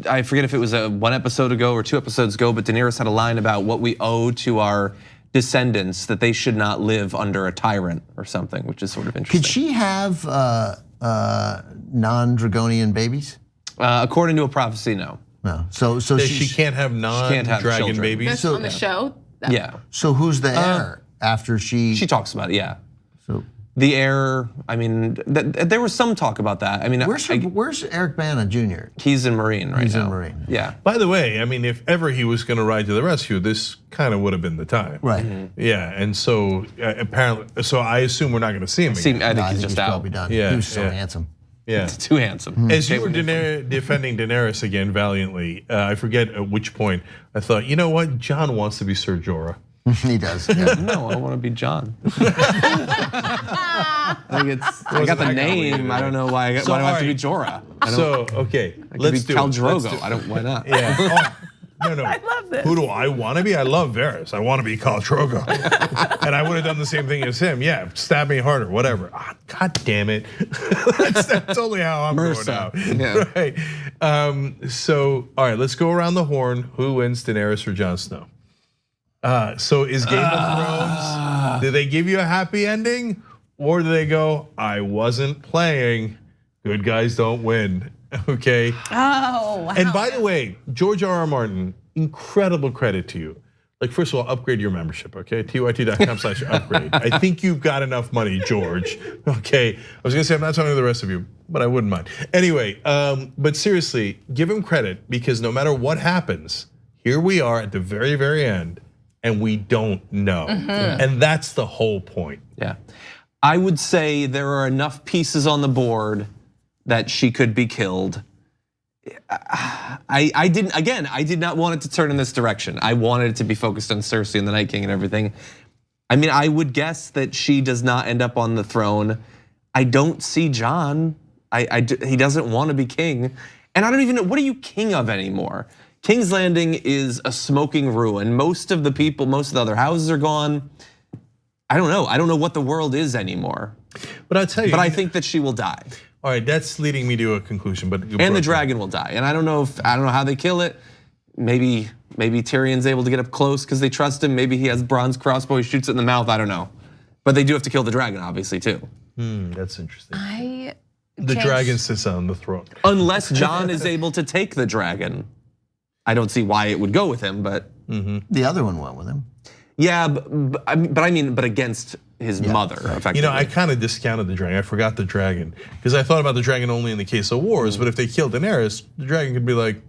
I forget if it was 1 episode ago or 2 episodes ago, but Daenerys had a line about what we owe to our descendants, that they should not live under a tyrant or something, which is sort of interesting. Could she have non-Dragonian babies? According to a prophecy, no. No. So she can't have non-dragon children. babies. On the show? Yeah. So who's the heir after she? She talks about it, yeah. So the heir, I mean, there was some talk about that. I mean, where's Eric Bana Jr.? He's in Marine right now. He's in Marine. Yeah. By the way, I mean, if ever he was gonna ride to the rescue, this kind of would have been the time. Right. Yeah, and so apparently, so I assume we're not gonna see him again. I think I he's think just he's out. probably done. Yeah, He was so yeah. handsome. Yeah. Too handsome. As you were defending Daenerys again valiantly, I forget at which point I thought, you know what, Jon wants to be Ser Jorah. He does. Yeah. No, I want to be John. I got the name. I don't know why. Why do I have to be Jorah? So okay, let's do Khal it. Let's Drogo. do it. I don't. Why not? Yeah. No. I love this. Who do I want to be? I love Varys. I want to be Khal Drogo. And I would have done the same thing as him. Yeah, stab me harder, whatever. God damn it. That's only how I'm going out. Yeah. Right. So, all right, let's go around the horn. Who wins, Daenerys or Jon Snow? So is Game of Thrones, do they give you a happy ending? Or do they go, I wasn't playing, good guys don't win? Okay. Oh, wow. And by the way, George R.R. Martin, incredible credit to you. Like, first of all, upgrade your membership, okay? TYT.com/upgrade. I think you've got enough money, George. Okay. I was gonna say I'm not talking to the rest of you, but I wouldn't mind. Anyway, but seriously, give him credit, because no matter what happens, here we are at the very, very end, and we don't know. And that's the whole point. Yeah. I would say there are enough pieces on the board that she could be killed. I did not want it to turn in this direction. I wanted it to be focused on Cersei and the Night King and everything. I mean, I would guess that she does not end up on the throne. I don't see Jon. He doesn't want to be king. And I don't even know, what are you king of anymore? King's Landing is a smoking ruin. Most of the people, most of the other houses are gone. I don't know. I don't know what the world is anymore. But I'll tell you. But I think that she will die. All right, that's leading me to a conclusion. But And the dragon will die. And I don't know how they kill it. Maybe Tyrion's able to get up close because they trust him. Maybe he has bronze crossbow, he shoots it in the mouth. I don't know. But they do have to kill the dragon, obviously, too. That's interesting. The James- dragon sits on the throne. Unless Jon is able to take the dragon. I don't see why it would go with him, but. The other one went with him. Yeah, but against his mother, effectively. You know, I kind of discounted the dragon. I forgot the dragon because I thought about the dragon only in the case of wars. But if they kill Daenerys, the dragon could be like,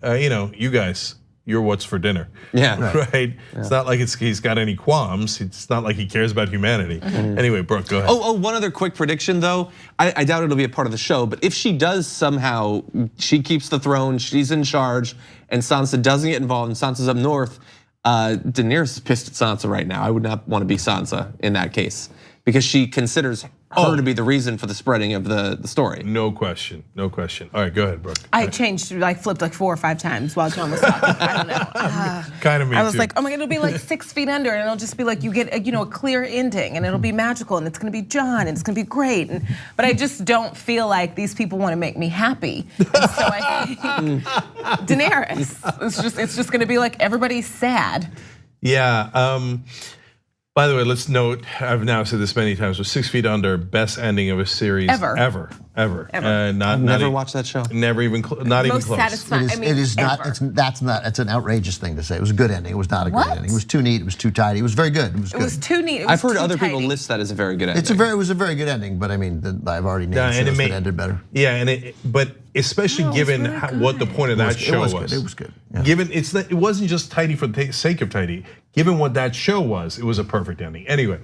you guys, you're what's for dinner. Yeah. Right. It's not like he's got any qualms. It's not like he cares about humanity. Anyway, Brooke, go ahead. Oh, one other quick prediction though. I doubt it'll be a part of the show, but if she does somehow, she keeps the throne, she's in charge, and Sansa doesn't get involved, and Sansa's up north. Daenerys is pissed at Sansa right now. I would not want to be Sansa in that case because she considers her to be the reason for the spreading of the story. No question, no question. All right, go ahead, Brooke. I flipped like 4 or 5 times while Jon was talking. I don't know. Kind of me I was too. like, oh my God, it'll be like 6 feet under, and it'll just be like you get a clear ending, and it'll be magical, and it's gonna be Jon, and it's gonna be great. But I just don't feel like these people want to make me happy. And so I think Daenerys. It's just gonna be like everybody's sad. Yeah. By the way, let's note, I've now said this many times, but 6 feet under, best ending of a series Ever. ever. I've never watched that show. Never even, not even close. Satisfying. It is not. It's an outrageous thing to say. It was a good ending. It was not a great ending. It was too neat. It was too tidy. It was very good. It was good. It was too neat. I've heard other people list that as a very good ending. It was a very good ending, but I mean, I've already named shows that ended better. Yeah, but especially given what the point of that show was. It was good. Yeah. Given it wasn't just tidy for the sake of tidy. Given what that show was, it was a perfect ending. Anyway,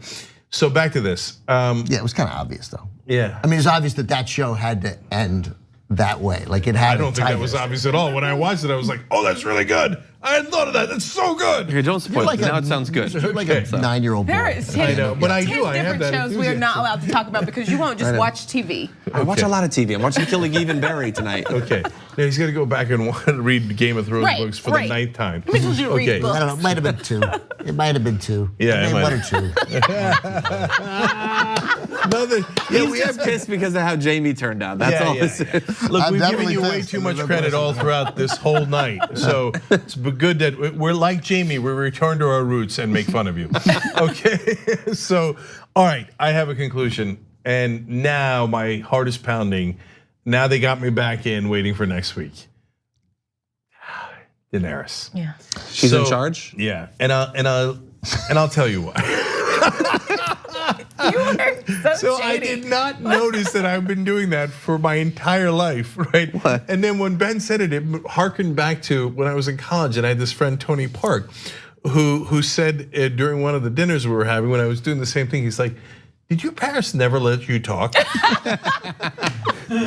so back to this. Yeah, it was kind of obvious though. Yeah. I mean, it's obvious that show had to end that way. Like it had. I don't think that was obvious at all. When I watched it, I was like, "Oh, that's really good. I hadn't thought of that. That's so good." Okay, don't spoil it. Now it sounds good. You're like a 9-year-old boy. There is 10 I know, but I do. I have different that shows we are not allowed to talk about because you won't just watch TV. I watch a lot of TV. I'm watching Killing Eve and Barry tonight. Okay, now he's gonna go back and read Game of Thrones books for the 9th time. Okay. I don't know. It might have been 2. It might have been 2. Yeah, maybe 1 or 2. He's just pissed because of how Jamie turned out. That's all this is. Look, we've given you way too much credit all throughout this whole night. So it's good that we're like Jamie, we return to our roots and make fun of you. Okay, so all right, I have a conclusion, and now my heart is pounding. Now they got me back in, waiting for next week. Daenerys. Yeah. She's in charge? Yeah, and I'll tell you why. You are so I shady. did not notice that I've been doing that for my entire life, right? What? And then when Ben said it harkened back to when I was in college, and I had this friend Tony Park, who said during one of the dinners we were having when I was doing the same thing, he's like, "Did your parents never let you talk?"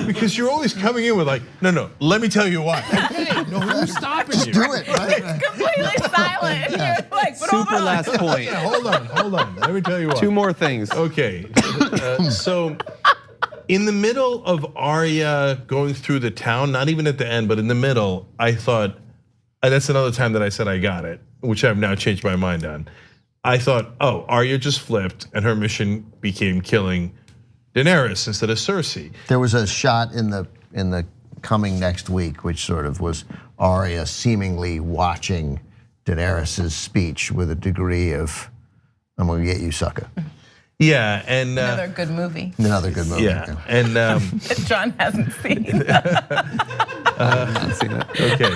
Because you're always coming in with like, no, let me tell you why. Okay, no, who's stopping you? Do it. Right? It's completely silent. And you're like, but Super last point. Yeah, hold on. Let me tell you why. 2 more things. Okay, so in the middle of Arya going through the town, not even at the end, but in the middle, I thought, that's another time that I said I got it, which I've now changed my mind on. I thought, oh, Arya just flipped and her mission became killing Daenerys instead of Cersei. There was a shot in the coming next week, which sort of was Arya seemingly watching Daenerys' speech with a degree of, "I'm gonna get you, sucker." Yeah, and another good movie. Another good movie. Yeah, and That John hasn't seen. I haven't seen it. Okay.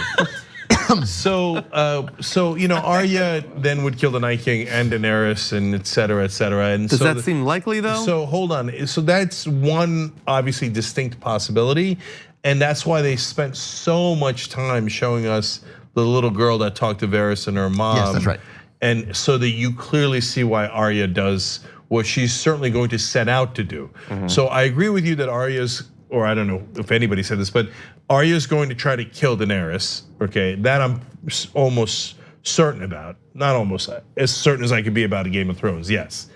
So Arya then would kill the Night King and Daenerys and et cetera, et cetera. And does that seem likely though? So hold on. So that's one obviously distinct possibility, and that's why they spent so much time showing us the little girl that talked to Varys and her mom. Yes, that's right. And so that you clearly see why Arya does what she's certainly going to set out to do. So I agree with you that Arya's, or I don't know if anybody said this, but Arya's going to try to kill Daenerys, okay? That I'm almost certain about. Not almost, as certain as I could be about a Game of Thrones, yes.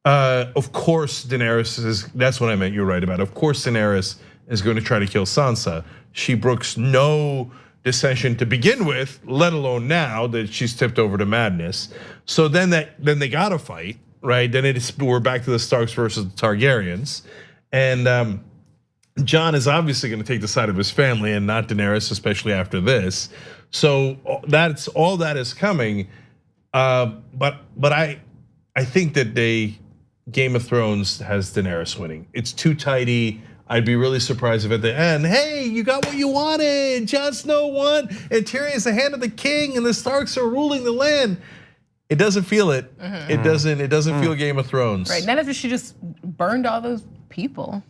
Of course, Daenerys is, that's what I meant, you're right about. Of course, Daenerys is going to try to kill Sansa. She brooks no dissension to begin with, let alone now that she's tipped over to madness. So then they gotta fight, right? Then we're back to the Starks versus the Targaryens. And Jon is obviously gonna take the side of his family and not Daenerys, especially after this. So that's all that is coming. But I think that Game of Thrones has Daenerys winning. It's too tidy. I'd be really surprised if at the end, hey, you got what you wanted. Jon Snow won, and Tyrion's the hand of the king, and the Starks are ruling the land. It doesn't feel it. It doesn't feel Game of Thrones. Right, not after she just burned all those people.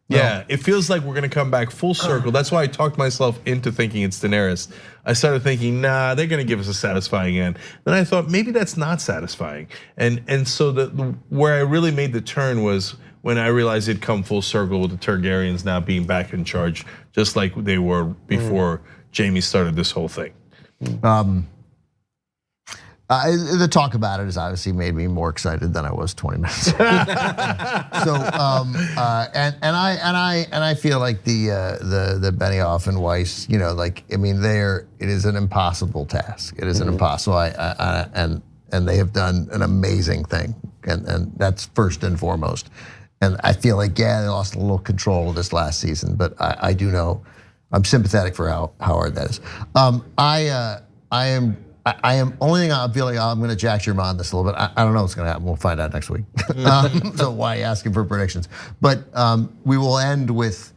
Yeah, it feels like we're gonna come back full circle. That's why I talked myself into thinking it's Daenerys. I started thinking, nah, they're gonna give us a satisfying end. Then I thought maybe that's not satisfying. And so where I really made the turn was when I realized it'd come full circle with the Targaryens now being back in charge, just like they were before Jamie started this whole thing. The talk about it has obviously made me more excited than I was 20 minutes ago. So, and I feel like the Benioff and Weiss, it is an impossible task. It is an impossible, and they have done an amazing thing, and that's first and foremost. And I feel like, yeah, they lost a little control of this last season, but I do know, I'm sympathetic for how hard that is. I am only thing I feel like I'm going to jack your mind this a little bit. I don't know what's going to happen. We'll find out next week. So why asking for predictions? But we will end with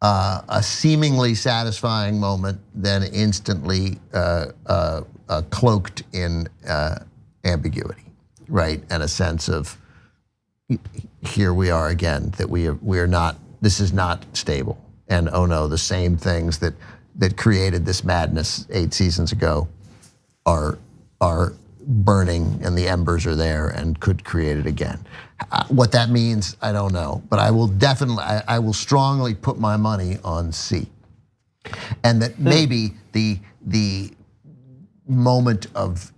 a seemingly satisfying moment, then instantly cloaked in ambiguity, right? And a sense of here we are again, that we are not. This is not stable, and oh no, the same things that created this madness 8 seasons ago are burning, and the embers are there and could create it again. What that means, I don't know, but I will strongly put my money on C, and that maybe the moment of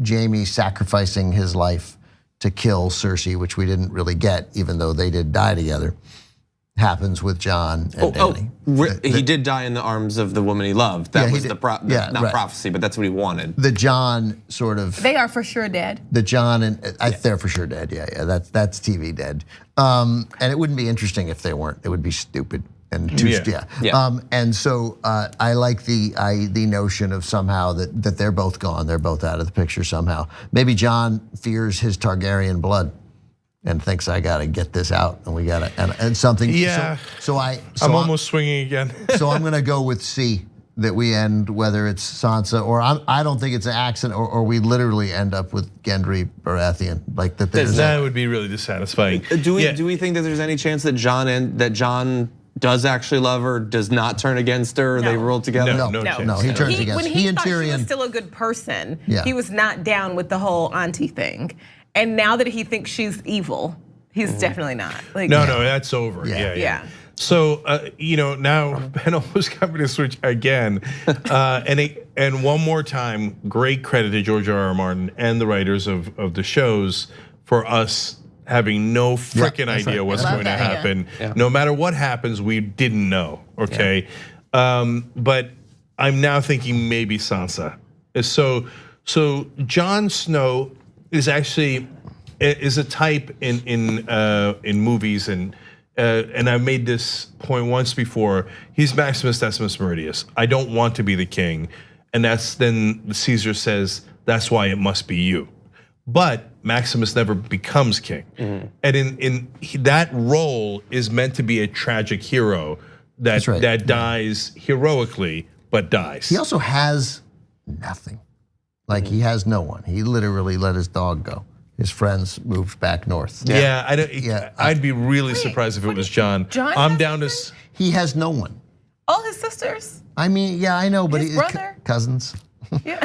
Jaime sacrificing his life to kill Cersei, which we didn't really get, even though they did die together, happens with Jon and Dany. He did die in the arms of the woman he loved. That was not prophecy, but that's what he wanted. The Jon sort of. They are for sure dead. The Jon and they're for sure dead. Yeah. That's TV dead. And it wouldn't be interesting if they weren't. It would be stupid and too. And so I like the notion of somehow that they're both gone. They're both out of the picture somehow. Maybe Jon fears his Targaryen blood and thinks I gotta get this out, and we gotta and something. Yeah. I'm almost swinging again. So I'm gonna go with C, that we end, whether it's Sansa or I don't think it's an accident, or we literally end up with Gendry Baratheon, like that. That would be really dissatisfying. Do we think that there's any chance that Jon does actually love her, does not turn against her, they roll together? No, he turns against her. When he thought she was still a good person, he was not down with the whole auntie thing. And now that he thinks she's evil, he's definitely not. No, that's over. Yeah. So now Ben almost got me to switch again, and one more time, great credit to George R.R. Martin and the writers of the shows for us having no freaking idea what's going to happen. Yeah. No matter what happens, we didn't know. Okay, but I'm now thinking maybe Sansa. So Jon Snow is actually a type in movies, and I've made this point once before. He's Maximus Decimus Meridius. I don't want to be the king, and then Caesar says that's why it must be you. But Maximus never becomes king, and in that role is meant to be a tragic hero that dies heroically but dies. He also has nothing. Like he has no one. He literally let his dog go. His friends moved back north. I'd be really surprised if it was Jon. I'm down to. He has no one. All his sisters. I mean, I know, but his brother, cousins. They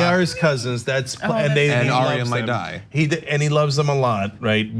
are his cousins. And Arya might die. He loves them a lot, right?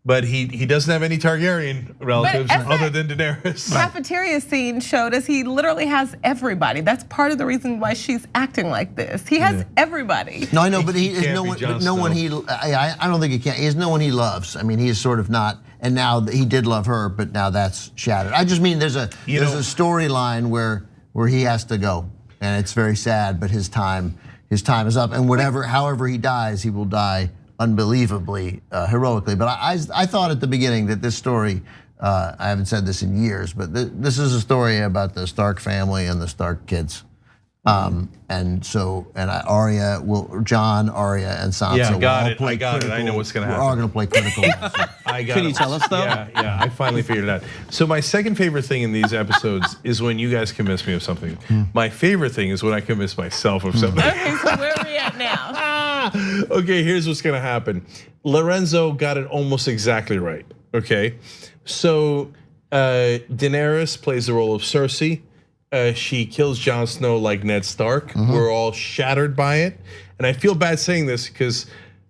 But he doesn't have any Targaryen relatives other than Daenerys. Cafeteria scene showed us he literally has everybody. That's part of the reason why she's acting like this. He has everybody. No, I know, but he is no one. But no one he. I don't think he can. He has no one he loves. I mean, he is sort of not. And now he did love her, but now that's shattered. I just mean there's a storyline where he has to go, and it's very sad. But his time is up, and however he dies, he will die unbelievably heroically. But I thought at the beginning that this story, I haven't said this in years, but this is a story about the Stark family and the Stark kids. And Jon, Arya, and Sansa. Yeah, I got it. I know what's gonna happen. We're all gonna play critical. Can you tell us though? Yeah, I finally figured it out. So my second favorite thing in these episodes is when you guys convince me of something. My favorite thing is when I convince myself of something. Okay, so where are we at now? Okay, here's what's gonna happen. Lorenzo got it almost exactly right. Okay, so Daenerys plays the role of Cersei. She kills Jon Snow like Ned Stark. We're all shattered by it, and I feel bad saying this because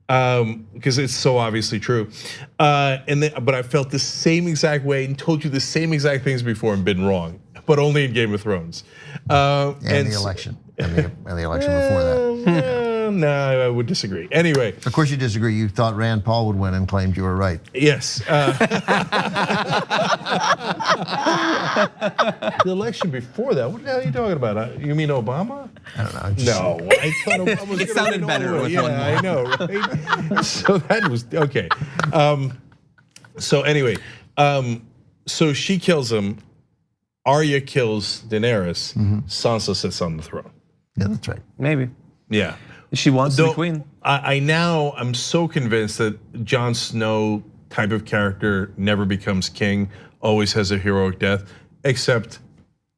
it's so obviously true. But I felt the same exact way and told you the same exact things before and been wrong, but only in Game of Thrones. And the election, and the election before that. No, I would disagree. Anyway, of course you disagree. You thought Rand Paul would win and claimed you were right. Yes. The election before that. What the hell are you talking about? You mean Obama? I don't know. No, I thought Obama was. It sounded better with one more. I know, right? So that was okay. So anyway, so she kills him. Arya kills Daenerys. Sansa sits on the throne. Yeah, that's right. Maybe. Yeah. She wants to be queen. I'm so convinced that Jon Snow type of character never becomes king, always has a heroic death, except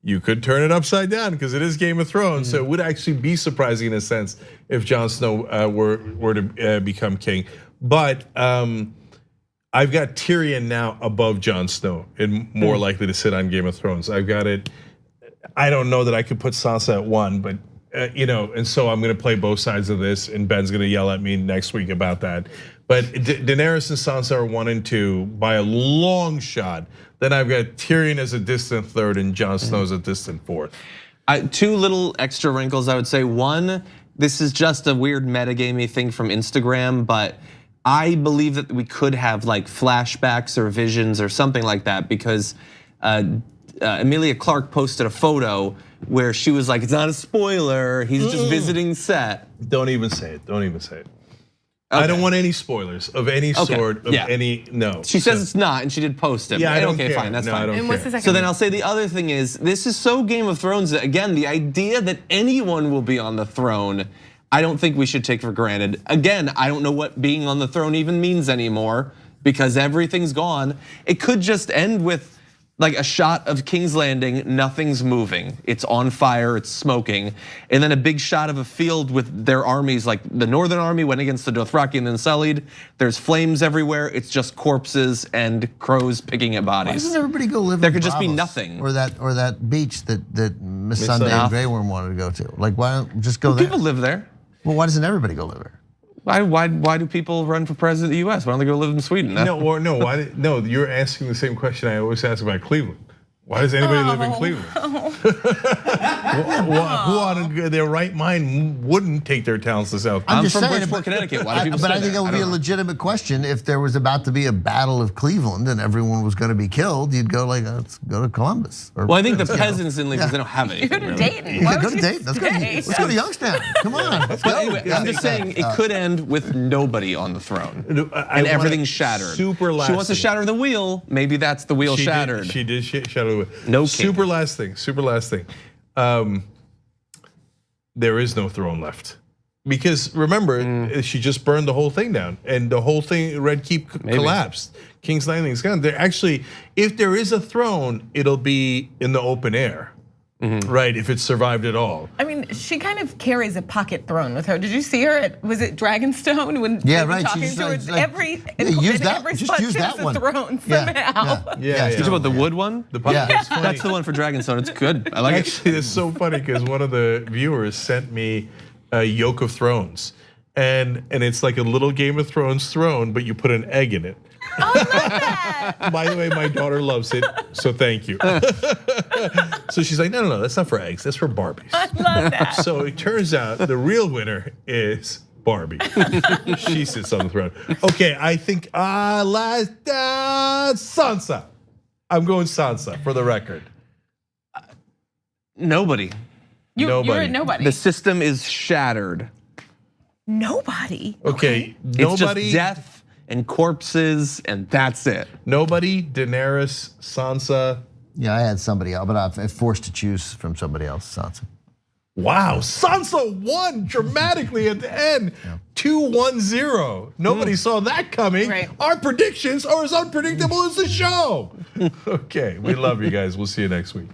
you could turn it upside down because it is Game of Thrones. So it would actually be surprising in a sense if Jon Snow were to become king. But I've got Tyrion now above Jon Snow and more likely to sit on Game of Thrones. I've got it. I don't know that I could put Sansa at 1, but and so I'm gonna play both sides of this, and Ben's gonna yell at me next week about that. But Daenerys and Sansa are 1 and 2 by a long shot. Then I've got Tyrion as a distant 3rd and Jon Snow as a distant 4th. 2 little extra wrinkles, I would say. One, this is just a weird metagamey thing from Instagram, but I believe that we could have like flashbacks or visions or something like that because Emilia Clarke posted a photo where she was like, it's not a spoiler, he's just visiting set. Don't even say it, don't even say it. Okay. I don't want any spoilers of any sort, of any, no. She says it's not, and she did post it. Yeah, I don't care. Fine, that's fine. And what's the second? So then I'll say the other thing is, this is so Game of Thrones that again, the idea that anyone will be on the throne, I don't think we should take for granted. Again, I don't know what being on the throne even means anymore because everything's gone. It could just end with like a shot of King's Landing, nothing's moving. It's on fire, it's smoking. And then a big shot of a field with their armies, like the Northern Army went against the Dothraki and then sullied. There's flames everywhere, it's just corpses and crows picking at bodies. Why doesn't everybody go live There in could just be Bravos? nothing. Or that beach that Miss Sunday and Grey Worm wanted to go to. Like why don't just go there? People live there. Well, why doesn't everybody go live there? Why do people run for president of the US? Why don't they go live in Sweden? No, you're asking the same question I always ask about Cleveland. Why does anybody live in Cleveland? Who on their right mind wouldn't take their talents to South? I'm from Bridgeport, Connecticut. Why do people But say I think that? that would be a legitimate question if there was about to be a battle of Cleveland and everyone was going to be killed. You'd go like, let's go to Columbus. Well, I think the peasants in Cleveland, they don't have anything. Go to Really. Dayton. Yeah, go to Dayton. Let's go to Youngstown. Come on. Let's go. Anyway, I'm just saying it could end with nobody on the throne and everything's shattered. Super last She wants to shatter the wheel. Maybe that's the wheel shattered. She did shatter the wheel. No super last thing. There is no throne left. Because remember, she just burned the whole thing down and the whole thing, Red Keep collapsed. King's Landing is gone. There actually, if there is a throne, it'll be in the open air. Right, if it survived at all. I mean, she kind of carries a pocket throne with her. Did you see her was it Dragonstone when they were talking to her? Use that one. A throne somehow. Yeah. You talking about the wood one? That's the one for Dragonstone. It's good. I like it. Actually, it's so funny because one of the viewers sent me a Yoke of Thrones, and it's like a little Game of Thrones throne, but you put an egg in it. I love that. By the way, my daughter loves it, so thank you. So she's like, no, that's not for eggs, that's for Barbies. I love that. So it turns out the real winner is Barbie. She sits on the throne. Okay, I think Sansa. I'm going Sansa for the record. Nobody. You're at nobody. The system is shattered. Nobody. Okay, It's nobody. just death and corpses, and that's it. Nobody, Daenerys, Sansa. Yeah, I had somebody else, but I'm forced to choose from somebody else, Sansa. Wow, Sansa won dramatically at the end. 2-1-0. Nobody saw that coming. Right. Our predictions are as unpredictable as the show. Okay, we love you guys. We'll see you next week.